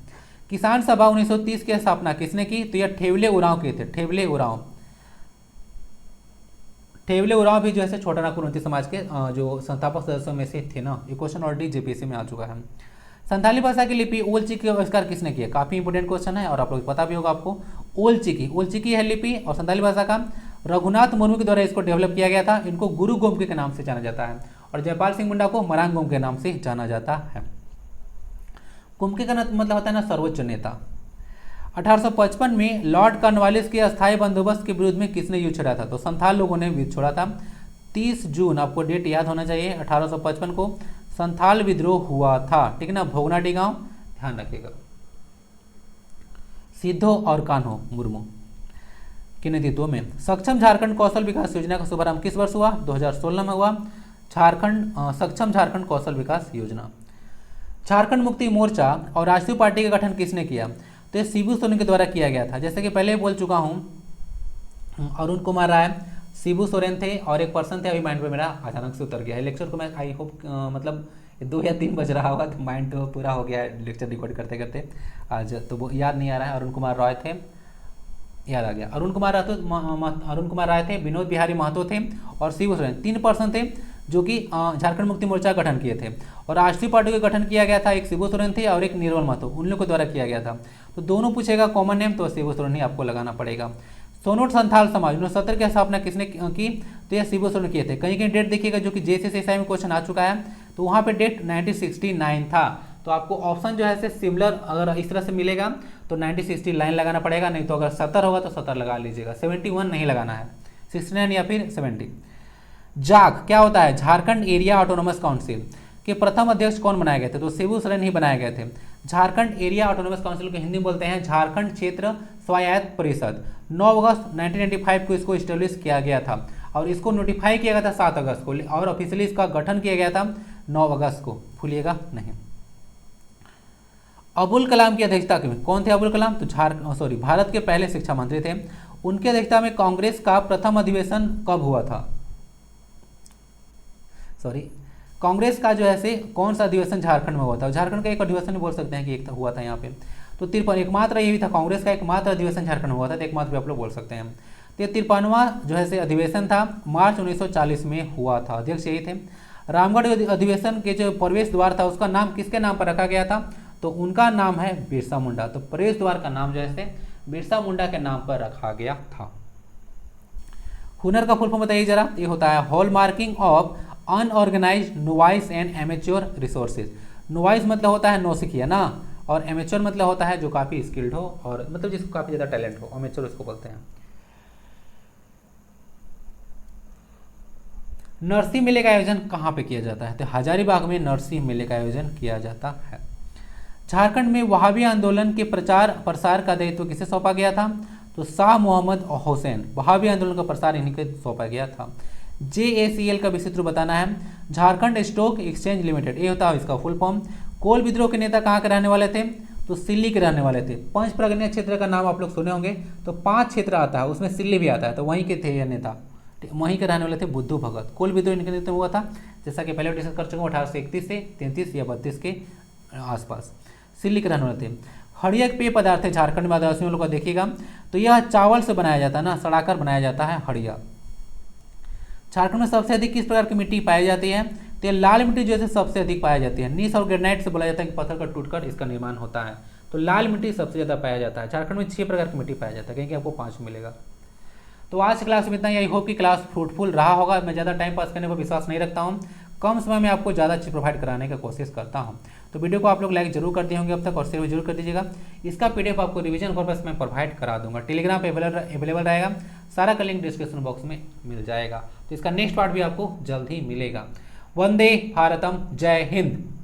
किसान सभा 1930 की स्थापना किसने की? तो यह ठेवले उरांव के थे, ठेवले उरांव। ठेवले उरांव भी जो है छोटा नागपुर उन्नति समाज के जो संस्थापक सदस्यों में से थे ना। ये क्वेश्चन ऑलरेडी JPSC में आ चुका है। संथाली भाषा की लिपि ओल चिकी आविष्कार किसने किया? काफी इंपोर्टेंट क्वेश्चन है और आप लोग पता भी होगा आपको। ओल चिकी है लिपि और संथाली भाषा का रघुनाथ मुर्मू के द्वारा इसको डेवलप किया गया था। इनको गुरु गोमके के नाम से जाना जाता है और जयपाल सिंह मुंडा को मरांग गोमके के नाम से जाना जाता है। गोमके का मतलब होता है ना सर्वोच्च नेता। 1855 में लॉर्ड कॉर्नवालिस के अस्थायी बंदोबस्त के विरुद्ध में किसने युद्ध छेड़ा था? तो संथाल लोगों ने युद्ध छोड़ा था। 30 जून, आपको डेट याद होना चाहिए, 1855 को संथाल विद्रोह हुआ था। ठीक है ना, भोगनाडी गांव, ध्यान रखिएगा। सिद्धो और कान्हो मुर्मू के नेतृत्व में सक्षम झारखंड कौशल विकास योजना का शुभारंभ किस वर्ष हुआ? 2016 में हुआ। सक्षम झारखंड कौशल विकास योजना। झारखंड मुक्ति मोर्चा और राष्ट्रीय पार्टी का गठन किसने किया? तो ये शिबू सोरेन के द्वारा किया गया था। जैसे कि पहले बोल चुका हूँ, अरुण कुमार राय, शिबू सोरेन थे और एक पर्सन थे, अभी माइंड पे मेरा अचानक से उतर गया है। लेक्चर को मैं आई होप मतलब 2 या 3 बज रहा होगा, तो माइंड तो पूरा हो गया है लेक्चर रिकॉर्ड करते करते आज, तो वो याद नहीं आ रहा है। अरुण कुमार रॉय थे, याद आ गया, अरुण कुमार राय थे, विनोद बिहारी महतो थे और शिबू सोरेन। 3 पर्सन थे जो कि झारखंड मुक्ति मोर्चा का गठन किए थे। और राष्ट्रीय पार्टी का गठन किया गया था, एक शिबू सोरेन थे और एक निर्मल महतो, उन लोगों के द्वारा किया गया था। तो दोनों पूछेगा कॉमन नेम, तो शिबू सोरेन ही आपको लगाना पड़ेगा। सोनोट संथाल समाज 1970 की स्थापना किसने की, तो यह शिबू सोरेन किए थे। कहीं कहीं डेट देखिएगा जो कि JCCSI में क्वेश्चन आ चुका है, तो वहाँ पे डेट 1969 था। तो आपको ऑप्शन जो है सिमिलर अगर इस तरह से मिलेगा तो 1960 लाइन लगाना पड़ेगा, नहीं तो अगर 70 होगा तो 70 लगा लीजिएगा, 71 नहीं लगाना है, 69 या फिर 70। जाग क्या होता है, झारखंड एरिया ऑटोनोमस काउंसिल के प्रथम अध्यक्ष कौन बनाए गए थे, तो शिबू सोरेन ही बनाए गए थे। झारखंड एरिया ऑटोनोमस काउंसिल को हिंदी में बोलते हैं झारखंड क्षेत्र स्वायत्त परिषद। 9 अगस्त 1995 को इसको स्टेब्लिश किया गया था और इसको नोटिफाई किया गया था 7 अगस्त को, और ऑफिशियली इसका गठन किया गया था 9 अगस्त को, भूलिएगा नहीं। अबुल कलाम की अध्यक्षता में कौन थे, अबुल कलाम, तो भारत के पहले शिक्षा मंत्री थे। उनकी अध्यक्षता में कांग्रेस का प्रथम अधिवेशन कब हुआ था, कांग्रेस का जो है कौन सा अधिवेशन झारखंड में हुआ था। झारखंड का एक अधिवेशन बोल सकते हैं कि एक हुआ था यहाँ पे, तो 53 एकमात्र ये भी था, कांग्रेस का एकमात्र अधिवेशन झारखंड में हुआ था, तो एकमात्र भी आप लोग बोल सकते हैं। तो 53वां जो है अधिवेशन था, मार्च 1940 में हुआ था, अध्यक्ष यही थे। रामगढ़ अधिवेशन के जो प्रवेश द्वार था उसका नाम किसके नाम पर रखा गया था, तो उनका नाम है बिरसा मुंडा। तो प्रवेश द्वार का नाम जो है बिरसा मुंडा के नाम पर रखा गया था। हुनर का फुल फॉर्म बताइए जरा, ये होता है hall marking of unorganised novice and amateur resources. Novice मतलब होता है नौसिखिया ना, और एमेच्योर मतलब होता है जो काफ़ी स्किल्ड हो और मतलब जिसको काफ़ी ज़्यादा टैलेंट हो, एमेच्योर उसको बोलते हैं। नरसिंह मेले का आयोजन कहाँ पे किया जाता है, तो हजारीबाग में नरसिंह मेले का आयोजन किया जाता है। झारखंड में वहाबी आंदोलन के प्रचार प्रसार का दायित्व किसे सौंपा गया था, तो शाह मोहम्मद हुसैन, वहाबी आंदोलन का प्रसार इन्हीं को सौंपा गया था। JACL का विस्तृत बताना है, झारखंड स्टॉक एक्सचेंज लिमिटेड, ये होता है इसका फुल फॉर्म। कोल विद्रोह के नेता कहाँ के रहने वाले थे, तो सिल्ली के रहने वाले थे। पंच प्रगन्य क्षेत्र का नाम आप लोग सुने होंगे, तो 5 क्षेत्र आता है उसमें सिल्ली भी आता है, तो वहीं के थे ये नेता, वहीं के रहने वाले थे बुद्धू भगत। कोल विद्रोह इनके नेतृत्व हुआ था, जैसा कि पहले डिस्कस कर चुका हूँ, 1831 से 33 या 32 के आसपास, सिल्ली के रहने वाले थे। हड़िया एक पेय पदार्थ है झारखंड में, आदिवासियों लोग का देखिएगा, तो यह चावल से बनाया जाता है ना, सड़ाकर बनाया जाता है हड़िया। झारखंड में सबसे अधिक किस प्रकार की मिट्टी पाई जाती है, तो लाल मिट्टी जो है सबसे अधिक पाई जाती है। नीस और ग्रेनाइट से बोला जाता है कि पत्थर का टूटकर इसका निर्माण होता है, तो लाल मिट्टी सबसे ज़्यादा पाया जाता है। झारखंड में 6 प्रकार की मिट्टी पाया जाता है, कहीं आपको 5 मिलेगा। तो आज की क्लास में इतना ही। आई होप कि क्लास फ्रूटफुल रहा होगा। मैं ज़्यादा टाइम पास करने पर विश्वास नहीं रखता हूँ, कम समय में आपको ज़्यादा चीज़ प्रोवाइड कराने की कोशिश करता हूँ। तो वीडियो को आप लोग लाइक जरूर कर दिए होंगे अब तक, और शेयर भी जरूर कर दीजिएगा। इसका PDF आपको रिवीजन पर्पस में प्रोवाइड करा दूंगा, टेलीग्राम पे अवेलेबल रहेगा, सारा का लिंक डिस्क्रिप्शन बॉक्स में मिल जाएगा। तो इसका नेक्स्ट पार्ट भी आपको जल्द ही मिलेगा। वंदे भारतम, जय हिंद।